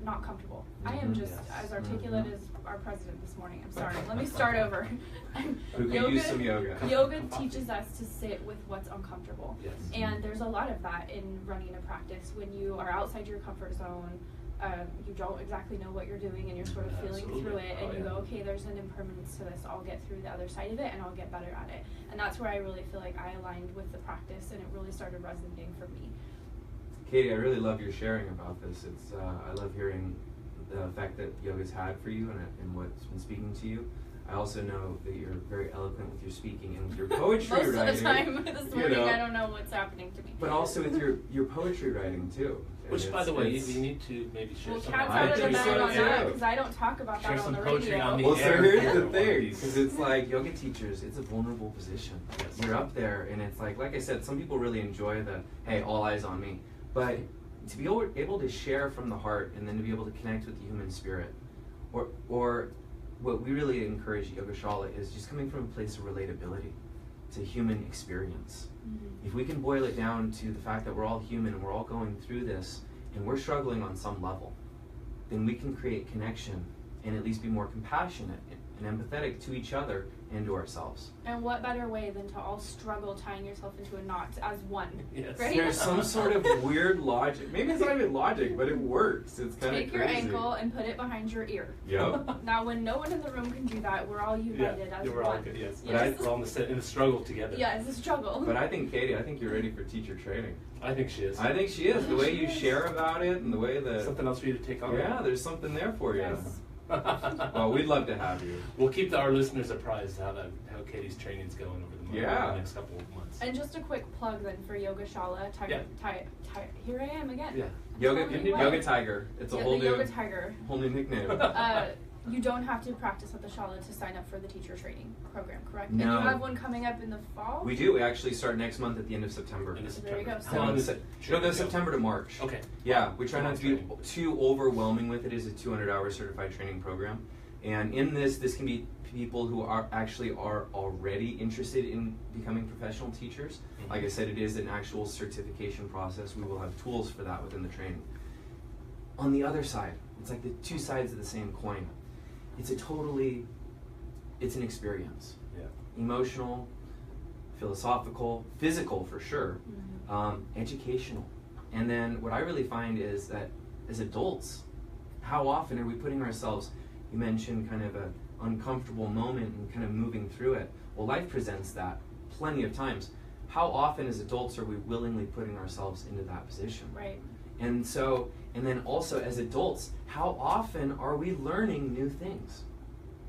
not comfortable. I am just as articulate as our president this morning. I'm sorry. Let me start over. We could use some yoga. Yoga teaches us to sit with what's uncomfortable. Yes. And there's a lot of that in running a practice. When you are outside your comfort zone, you don't exactly know what you're doing and you're sort of feeling through it, and you go, okay, there's an impermanence to this. I'll get through the other side of it and I'll get better at it. And that's where I really feel like I aligned with the practice, and it really started resonating for me. Katie, I really love your sharing about this. It's I love hearing the effect that yoga's had for you and what's been speaking to you. I also know that you're very eloquent with your speaking and with your poetry Most writing. of the time this morning, I don't know what's happening to me. But also with your poetry writing too. Which, by the way, you need to maybe share some. Cat's out of the bag on that, because I don't talk about that on the radio. Well, so here's the thing, because it's like yoga teachers, it's a vulnerable position. Yes. You're up there, and it's like I said, some people really enjoy the, hey, all eyes on me. But to be able to share from the heart, and then to be able to connect with the human spirit, or what we really encourage at Yoga Shala is just coming from a place of relatability to human experience. If we can boil it down to the fact that we're all human and we're all going through this and we're struggling on some level, then we can create connection and at least be more compassionate and empathetic to each other and to ourselves. And what better way than to all struggle tying yourself into a knot as one? Yes. Right? There's some sort of weird logic. Maybe it's not even logic, but it works. It's kind of crazy. Take your ankle and put it behind your ear. Yep. Now, when no one in the room can do that, we're all united as we're one. all good, yes. Yes. We're all in the struggle together. Yeah, it's a struggle. But I think, Katie, you're ready for teacher training. I think she is. I think she is. The way you share about it and the way that... Something else for you to take on? Yeah, there's something there for you. Yes. Well, we'd love to have you. We'll keep our listeners apprised how Katie's training's going over the next couple of months. And just a quick plug then for Yoga Shala. Here I am again. Yeah. Yoga Tiger. It's a whole Yoga Tiger. Whole new nickname. You don't have to practice at the Shala to sign up for the teacher training program, correct? No. And you have one coming up in the fall? We do. We actually start next month at the end of September. There you go. How long is it? September to March. Okay. Yeah, we try not to be too overwhelming with it. It's a 200-hour certified training program. And in this can be people who are already interested in becoming professional teachers. Mm-hmm. Like I said, it is an actual certification process. We will have tools for that within the training. On the other side, it's like the two sides of the same coin. It's an experience. Yeah. Emotional, philosophical, physical for sure, educational. And then what I really find is that as adults, how often are we putting ourselves, you mentioned kind of an uncomfortable moment and kind of moving through it. Well, life presents that plenty of times. How often as adults are we willingly putting ourselves into that position? Right. And then also as adults, how often are we learning new things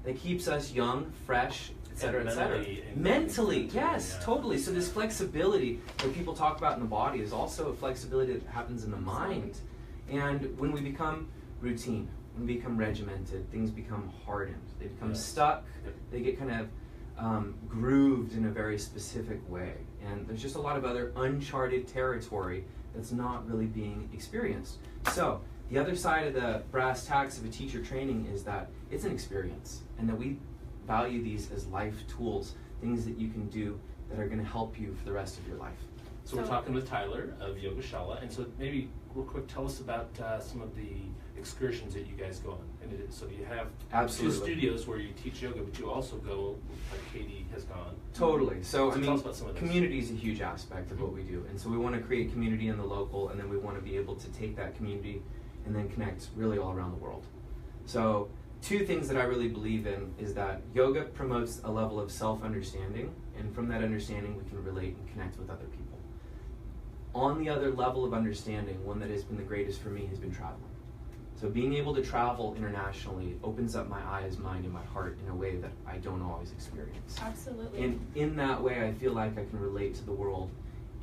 that keeps us young, fresh, et cetera, et cetera? Mentally, yes, yeah. Totally. So this flexibility that people talk about in the body is also a flexibility that happens in the mind. And when we become routine, when we become regimented, things become hardened. They become stuck. They get kind of grooved in a very specific way. And there's just a lot of other uncharted territory that's not really being experienced. So the other side of the brass tacks of a teacher training is that it's an experience, and that we value these as life tools, things that you can do that are going to help you for the rest of your life. So we're talking with Tyler of Yoga Shala, and so maybe real quick, tell us about some of the excursions that you guys go on. And so you have two studios where you teach yoga, but you also go, like Katie has gone. Totally. So tell us about some of those. Community is a huge aspect of what we do, and so we want to create community in the local, and then we want to be able to take that community and then connect really all around the world. So two things that I really believe in is that yoga promotes a level of self-understanding, and from that understanding we can relate and connect with other people. On the other level of understanding, one that has been the greatest for me has been traveling. So being able to travel internationally opens up my eyes, mind, and my heart in a way that I don't always experience. Absolutely. And in that way, I feel like I can relate to the world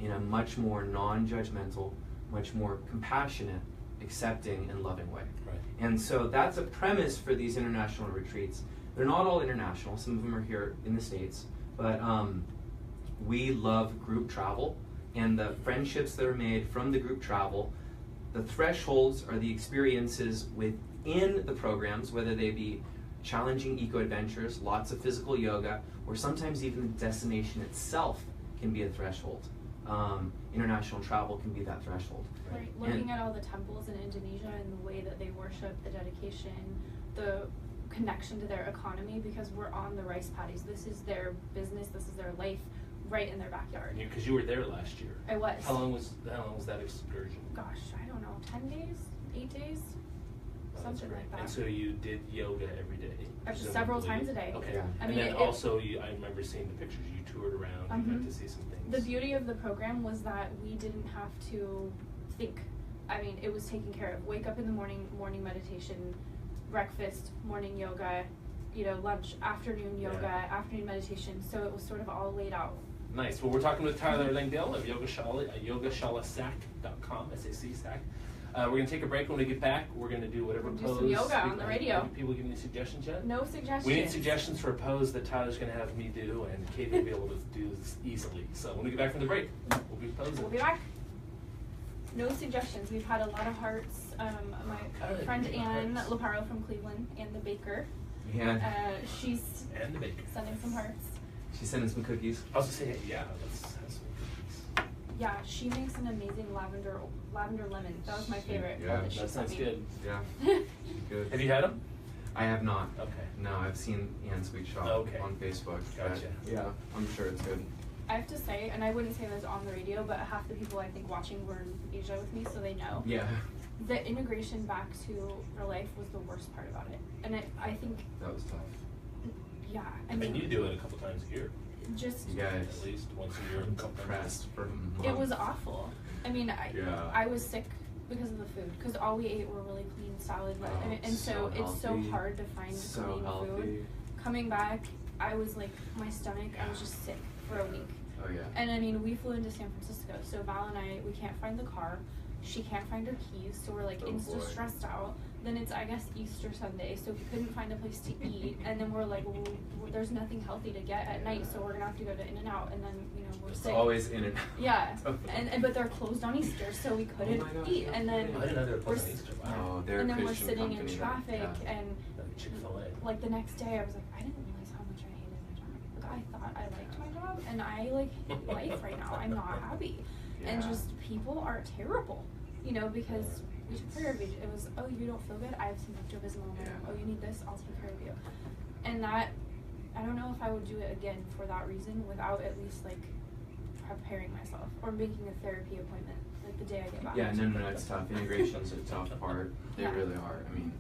in a much more non-judgmental, much more compassionate, accepting, and loving way. Right. And so that's a premise for these international retreats. They're not all international. Some of them are here in the States. But we love group travel, and the friendships that are made from the group travel. The thresholds are the experiences within the programs, whether they be challenging eco-adventures, lots of physical yoga, or sometimes even the destination itself can be a threshold. International travel can be that threshold. Right. Looking at all the temples in Indonesia and the way that they worship, the dedication, the connection to their economy, because we're on the rice paddies. This is their business, this is their life, right in their backyard. Because you were there last year. I was. How long was that excursion? Gosh, I don't know, 10 days? 8 days? Oh, Something like that. And so you did yoga every day? Several times a day. Okay. Yeah. I And mean, then also, I remember seeing the pictures. You toured around, you got to see some things. The beauty of the program was that we didn't have to think. I mean, it was taken care of. Wake up in the morning, morning meditation, breakfast, morning yoga, lunch, afternoon yoga, afternoon meditation. So it was sort of all laid out. Nice. Well, we're talking with Tyler Langdale of Yoga Shala, yogashallasac.com, SAC. We're going to take a break. When we get back, we're going to do whatever We'll do pose. some yoga on the radio. People give me suggestions yet? No suggestions. We need suggestions for a pose that Tyler's going to have me do, and Katie will be able to do this easily. So when we get back from the break, we'll be posing. We'll be back. No suggestions. We've had a lot of hearts. My Good. friend Anne Hearts. Laparo from Cleveland, Anne the baker, Yeah. she's And the bacon. sending some hearts. She's sending some cookies. I was going to say, yeah, let's have some cookies. Yeah, she makes an amazing lavender lemon. That was my favorite. Yeah, that she That sent sounds me. good. Yeah. Good. Have you had them? I have not. Okay. No, I've seen Anne's Sweet Shop Okay. on Facebook. Gotcha. But yeah, I'm sure it's good. I have to say, and I wouldn't say this on the radio, but half the people I think watching were in Asia with me, so they know. Yeah. The integration back to real life was the worst part about it. And I think, That was tough. yeah. I mean, And you do it a couple times a year. just, You guys At least once a year. compressed for months. it was awful. I mean, Yeah. I was sick because of the food, because all we ate were really clean salad, and so it's so healthy. hard to find So clean healthy. food. Coming back, I was like, my stomach, I was just sick for a week. Oh yeah. And I mean, we flew into San Francisco, so Val and I, we can't find the car. She can't find her keys, so we're like Oh, insta boy. stressed out. Then it's, I guess, Easter Sunday, so we couldn't find a place to eat. And then we're like, well, there's nothing healthy to get at night, so we're gonna have to go to In-N-Out. And then, we're It's sick. always in and out. Yeah, but they're closed on Easter, so we couldn't my gosh, eat. yeah. And then I didn't know they were we're closed on Easter. Wow. Oh, they're and a then we're Christian sitting in company, traffic, yeah. and Like Chick-fil-A. like the next day, I was like, I didn't realize how much I hated my job. Like I thought I liked my job, and I like hate life right now. I'm not happy, and Yeah. just people are terrible, because we took care of each. It was, oh, you don't feel good? I have some Pepto-Bismol. Yeah. Oh, you need this? I'll take care of you. And that, I don't know if I would do it again for that reason, without at least like preparing myself or making a therapy appointment like the day I get back. Yeah, no, it's tough. Integration's a tough part. They Yeah. really are. I mean,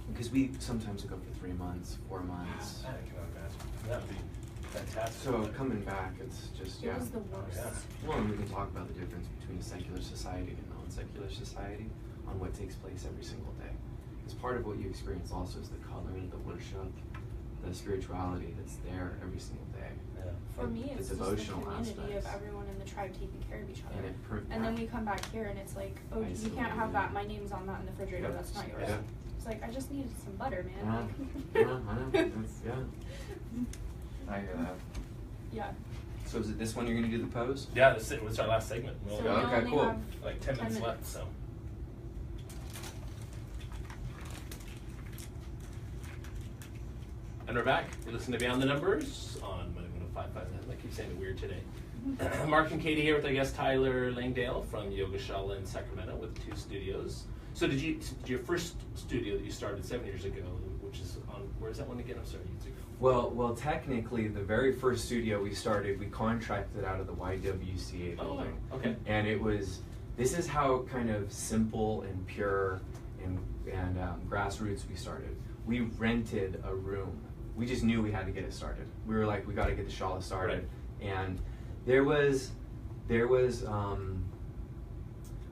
because we sometimes go for 3 months, 4 months. I cannot imagine. That would be fantastic. So coming back, it's just It yeah. was the worst. yeah. Well, and we can talk about the difference between a secular society and a non-secular society on what takes place every single day. Because part of what you experience also is the color, the worship, the spirituality that's there every single day. Yeah. For me, it's just the devotional community of aspects. everyone in the tribe taking care of each other. And And then we come back here and it's like, oh, you can't have that. My name's on that in the refrigerator. Yeah. That's not yours. Yeah. It's like, I just needed some butter, man. Yeah, Like- yeah, I know. That's, yeah. I hear that. Yeah. So is it this one you're going to do the pose? Yeah, this is our last segment. We So only we have okay, only cool. have like 10 minutes 10 left, minutes. so. And we're back. You're listening to Beyond the Numbers on Money 105.5. I keep saying it weird today. Mark and Katie here with our guest Tyler Langdale from Yoga Shala in Sacramento with 2 studios. So did your first studio that you started 7 years ago, which is on, where's that one again? I'm sorry, years ago. Well, technically, the very first studio we started, we contracted out of the YWCA building. Oh, okay. And this is how kind of simple and pure and grassroots we started. We rented a room. We just knew we had to get it started. We were like, we got to get the Shala started. Right. And there was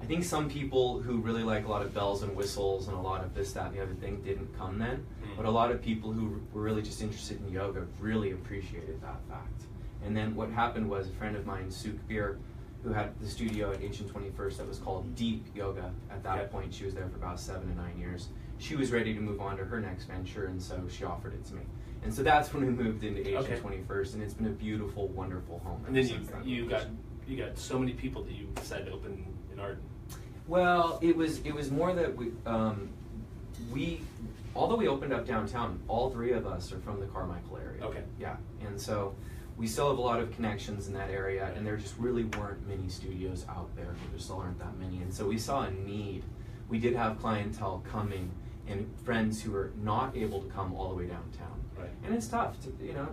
I think some people who really like a lot of bells and whistles and a lot of this, that, and the other thing didn't come then. But a lot of people who were really just interested in yoga really appreciated that fact. And then what happened was a friend of mine, Suk Beer, who had the studio at H and 21st that was called Deep Yoga. At that point, she was there for about 7 to 9 years. She was ready to move on to her next venture, and so she offered it to me. And so that's when we moved into H and 21st, and it's been a beautiful, wonderful home. And then you got so many people that you decided to open in Arden. Well, it was more that we although we opened up downtown, all 3 of us are from the Carmichael area. Okay. Yeah, and so we still have a lot of connections in that area, and there just really weren't many studios out there. There just aren't that many, and so we saw a need. We did have clientele coming and friends who were not able to come all the way downtown. Right. And it's tough to,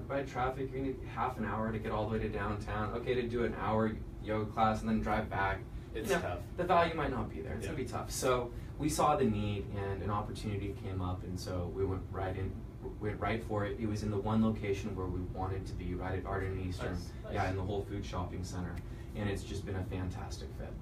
by traffic, you need half an hour to get all the way to downtown. Okay, to do an hour yoga class and then drive back. It's tough. The value might not be there. It's gonna be tough. So we saw the need, and an opportunity came up, and so we went right for it. It was in the one location where we wanted to be, right at Arden and Eastern. Nice. Yeah, in the Whole Food Shopping Center, and it's just been a fantastic fit.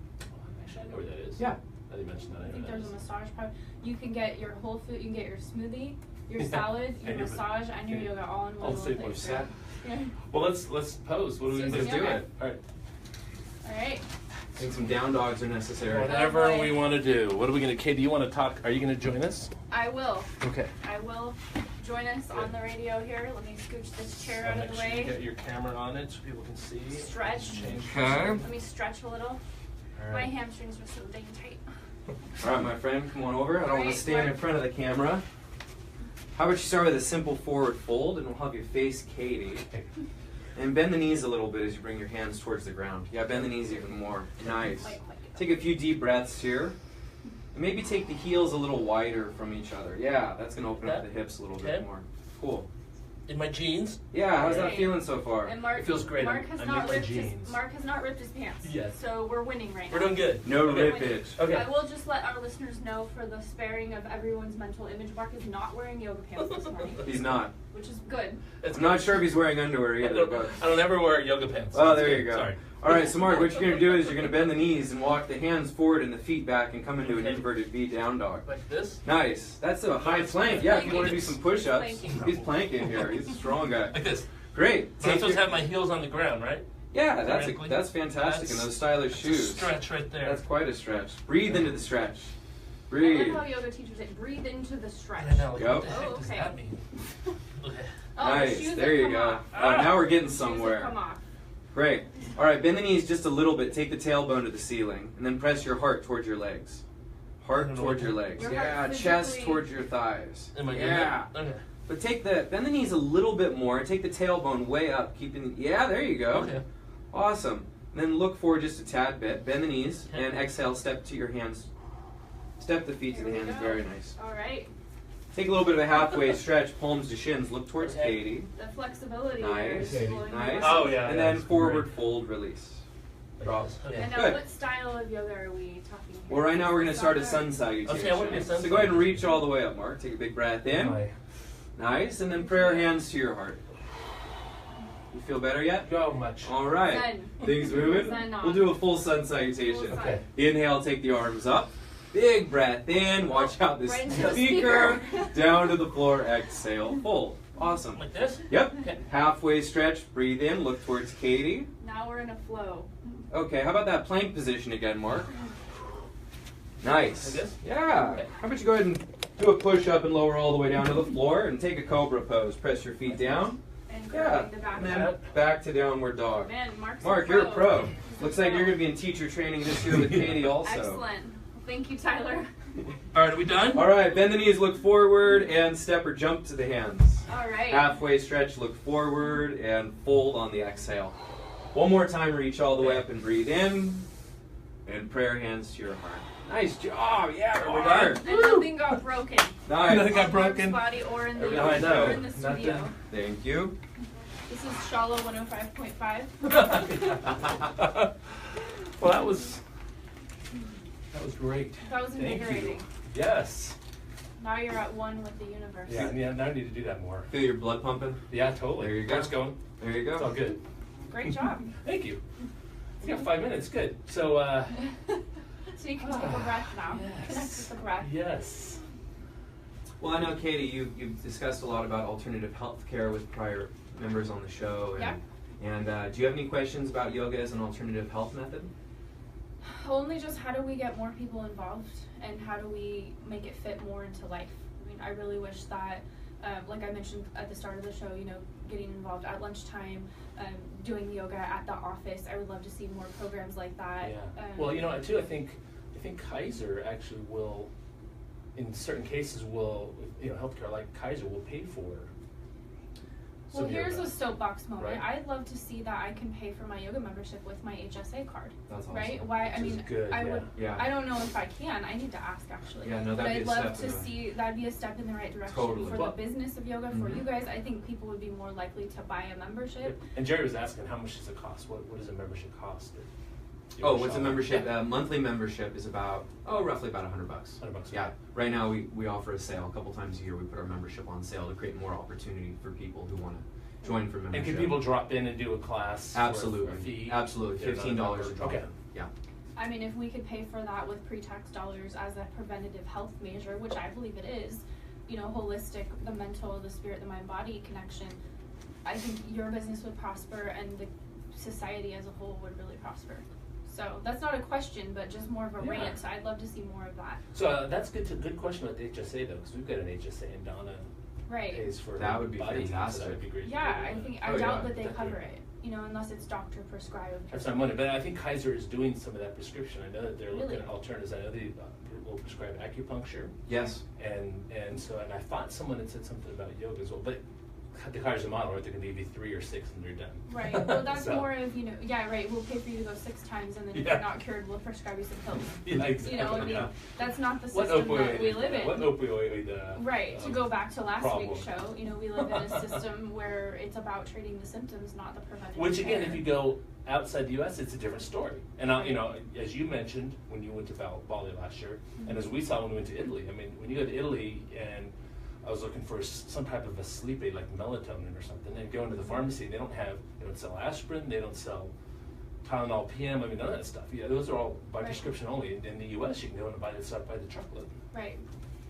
Actually, I know where that is. Yeah. I didn't mention that. I think there's a massage part. You can get your whole food. You can get your smoothie, your salad, your And your massage, and your yoga all in one All little the place. same Yeah. Well, let's pose. What do we Let's do? do it. All right. All right. I think some down dogs are necessary. Whatever Oh, boy. we want to do. What are we going to? Kay, do you want to talk? Are you going to join us? I will. Okay. I will join us on the radio here. Let me scooch this chair out of Make the sure you way. get your camera on it so people can see. Stretch. Change. Okay. Let me stretch a little. All My right. hamstrings were so dang tight. All right, my friend, come on over. I don't want Right, to stand in Mark. front of the camera. How about you start with a simple forward fold, and we'll have you face Katie. And bend the knees a little bit as you bring your hands towards the ground. Yeah, bend the knees even more. Nice. Take a few deep breaths here. And maybe take the heels a little wider from each other. Yeah, that's going to open up the hips a little bit Okay. more. Cool. In my jeans. Yeah, how's that Right. feeling so far? And Mark, It feels great. Mark has I'm not in my ripped his jeans. Mark has not ripped his pants. Yes. So we're winning right now. We're doing good. No Okay. rippage. Okay. I will just let our listeners know, for the sparing of everyone's mental image, Mark is not wearing yoga pants this morning, He's not. which is good. It's I'm not sure if he's wearing underwear I either, but... don't ever wear yoga pants. Oh, That's there good. you go. Sorry. All right, so Mark, what you're going to do is you're going to bend the knees and walk the hands forward and the feet back and come into an Okay. inverted V down dog. Like this. Nice. That's a high plank. Yeah, if you want to do some push-ups. Planking. He's planking here. He's a strong guy. Like this. Great. So I'm Take supposed to your- have my heels on the ground, right? Yeah, Theoretically. that's fantastic. And those stylish That's a shoes. stretch right there. That's quite a stretch. Breathe into the stretch. I Breathe. love how yoga teachers say, breathe into the stretch. I know. Like, Yep. what the heck Oh, does okay. that mean? Okay. Oh, Nice. the shoes There have you come go. off. Oh, now we're getting Shoes have somewhere. come off. Great. All right, bend the knees just a little bit. Take the tailbone to the ceiling, and then press your heart towards your legs. I Heart don't know towards what your that- legs. Your Yeah, heart chest physically- towards your thighs. Am I doing Yeah. that? Okay. But bend the knees a little bit more. Take the tailbone way up, keeping. Yeah, there you go. Okay. Awesome. And then look forward just a tad bit. Bend the knees Okay. and exhale. Step to your hands. Step the feet to the Here we hands. go. Very nice. All right. Take a little bit of a halfway stretch. Palms to shins. Look towards Okay. Katie. The flexibility Nice. there is blowing my Nice. mind. Oh, yeah. And then that's forward great. fold. Release. Like Drop. this. Okay. And now, Good. what style of yoga are we talking here? Well, right now we're going to start a Sun sun salutation. Okay, I wanna do a sun So go ahead and salutation. reach all the way up, Mark. Take a big breath in. My- Nice. And then prayer hands to your heart. You feel better yet? How much? All right. Sun. Things moving. Sun on. We'll do a full sun salutation. Full sun. Okay. Inhale, take the arms up. Big breath in. Watch out the Right into the speaker. speaker. Down to the floor. Exhale. Fold. Awesome. Like this? Yep. Okay. Halfway stretch. Breathe in. Look towards Katie. Now we're in a flow. Okay. How about that plank position again, Mark? Nice. Like this? Yeah. Okay. How about you go ahead and do a push up and lower all the way down to the floor and take a cobra pose. Press your feet down. And Yeah. grabbing the back. And then back to downward dog. Man, Mark's Mark, a you're a pro. He's Looks like pro. you're going to be in teacher training this year with Katie also. Excellent. Thank you, Tyler. All right, are we done? All right, bend the knees, look forward, and step or jump to the hands. All right. Halfway stretch, look forward, and fold on the exhale. One more time, reach all the way up and breathe in. And prayer hands to your heart. Nice job, yeah, Are we hard. done? And nothing got broken. Nice. Nothing got On Mark's broken. body or in the, I know. or in the studio. Nothing. Thank you. This is Shala 105.5. Well, that was great. That was Thank you. invigorating. Yes. Now you're at one with the universe. Yeah, now I need to do that more. Feel your blood pumping? Yeah, totally. There you go. Heart's going. There you It's all go. good. Great job. Thank you. We got 5 minutes. Good. So, So you can take a breath now. Connect with the breath. Yes. Well, I know, Katie, you've discussed a lot about alternative healthcare with prior members on the show. And, and do you have any questions about yoga as an alternative health method? Only just how do we get more people involved and how do we make it fit more into life? I mean, I really wish that, like I mentioned at the start of the show, you know, getting involved at lunchtime, doing yoga at the office. I would love to see more programs like that. Yeah. Well, you know, too, I think Kaiser actually will, in certain cases, will, you know, healthcare like Kaiser will pay for. Well, here's a soapbox moment. Right? I'd love to see that I can pay for my yoga membership with my HSA card. That's awesome. Right? Why? I mean, good, I would. Yeah. I don't know if I can. I need to ask actually. Yeah, no, but that'd I'd be a love step to in the- see that'd be a step in the right direction Totally. for Well, the business of yoga. For you guys, I think people would be more likely to buy a membership. And Jerry was asking, how much does it cost? What does a membership cost? Oh, what's a membership? Monthly membership is about, roughly about $100. $100. Yeah. Right now we offer a sale a couple times a year. We put our membership on sale to create more opportunity for people who want to join for membership. And can people drop in and do a class? Absolutely. For a fee? Absolutely. They're not a $15 member? a drop. Okay. Yeah. I mean, if we could pay for that with pre-tax dollars as a preventative health measure, which I believe it is, you know, holistic, the mental, the spirit, the mind-body connection, I think your business would prosper and the society as a whole would really prosper. So that's not a question, but just more of a rant. I'd love to see more of that. So that's good question about the HSA though, because we've got an HSA and Donna pays for That would be body, fantastic. So that would be great. Yeah, I doubt that they definitely. cover it, you know, unless it's doctor prescribed. That's what I'm wondering, but I think Kaiser is doing some of that prescription. I know that they're looking Really? at alternatives. I know they will prescribe acupuncture, Yes. and I thought someone had said something about yoga as well, but the Kaiser model, right? They're going to give you 3 or 6 and they're done. Right. Well, that's So- more of, you know, right. We'll pay for you to go 6 times, and then if Yeah. you're not cured, we'll prescribe you some pills. Yeah, exactly. You know, I mean, yeah. that's not the What system that opioid? we live in. What opioid? Right. To go back to last problem. week's show, you know, we live in a system where it's about treating the symptoms, not the preventative Which again, care. if you go outside the U.S., it's a different story. And you know, as you mentioned when you went to Bali last year, and as we saw when we went to Italy. I mean, when you go to Italy and I was looking for some type of a sleep aid like melatonin or something, and go into the pharmacy, they don't sell aspirin, they don't sell Tylenol PM. I mean, none of that stuff. Yeah, those are all by prescription only. In the U.S., you can go and buy that stuff by the truckload. Right.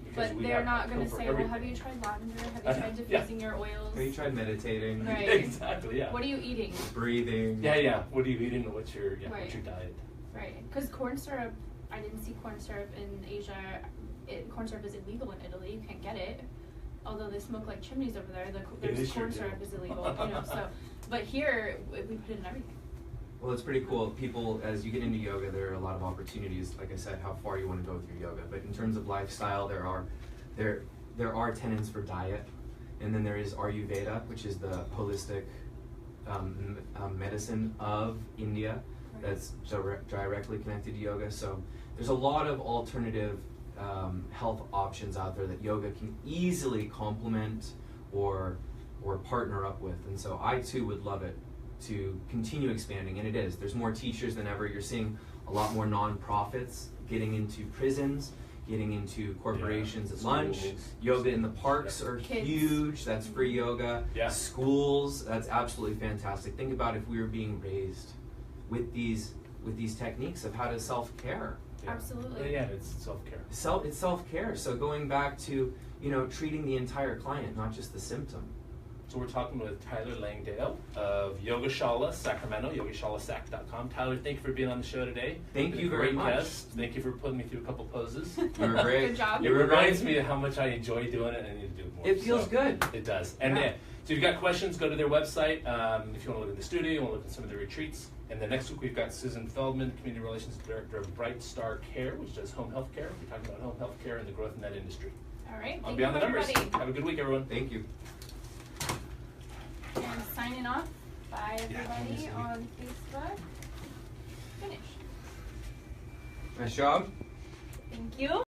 Because But we they're have not going to pill for say, well, everything. have you tried lavender? Have you tried Yeah. diffusing your oils? Have you tried meditating? Right. Exactly. Yeah. What are you eating? Breathing? Yeah. What are you eating? What's your Right. what's your diet? Right. Because corn syrup, I didn't see corn syrup in Asia. Corn syrup is illegal in Italy. You can't get it. Although they smoke like chimneys over there, there's corn syrup is illegal. You know, so, but here we put it in everything. Well, it's pretty cool. People, as you get into yoga, there are a lot of opportunities. Like I said, how far you want to go with your yoga. But in terms of lifestyle, there are tenets for diet, and then there is Ayurveda, which is the holistic medicine of India. That's directly connected to yoga. So there's a lot of alternative health options out there that yoga can easily complement or partner up with. And so I too would love it to continue expanding, and it is. There's more teachers than ever. You're seeing a lot more nonprofits getting into prisons, getting into corporations at lunch. Schools. Yoga in the parks are Kids. huge. That's free yoga. Yeah. Schools, that's absolutely fantastic. Think about if we were being raised with these techniques of how to self-care. Yeah. Absolutely. Yeah, it's self-care. It's self-care. So going back to, treating the entire client, not just the symptom. So we're talking with Tyler Langdale of Yoga Shala, Sacramento, yogashalasac.com. Tyler, thank you for being on the show today. Thank Been you a very great much. guest. Thank you for putting me through a couple poses. You were great. Good job. It reminds me of how much I enjoy doing it, and I need to do it more. It feels So, good. It does. And Yeah. so if you've got questions, go to their website. If you want to look at the studio, you want to look at some of the retreats. And then next week we've got Susan Feldman, Community Relations Director of Bright Star Care, which does home health care. We're talking about home health care and the growth in that industry. All right. I'll Thank be you, on the numbers. everybody. Have a good week, everyone. Thank you. And signing off. Bye, everybody, easy. on Facebook. Finish. Nice job. Thank you.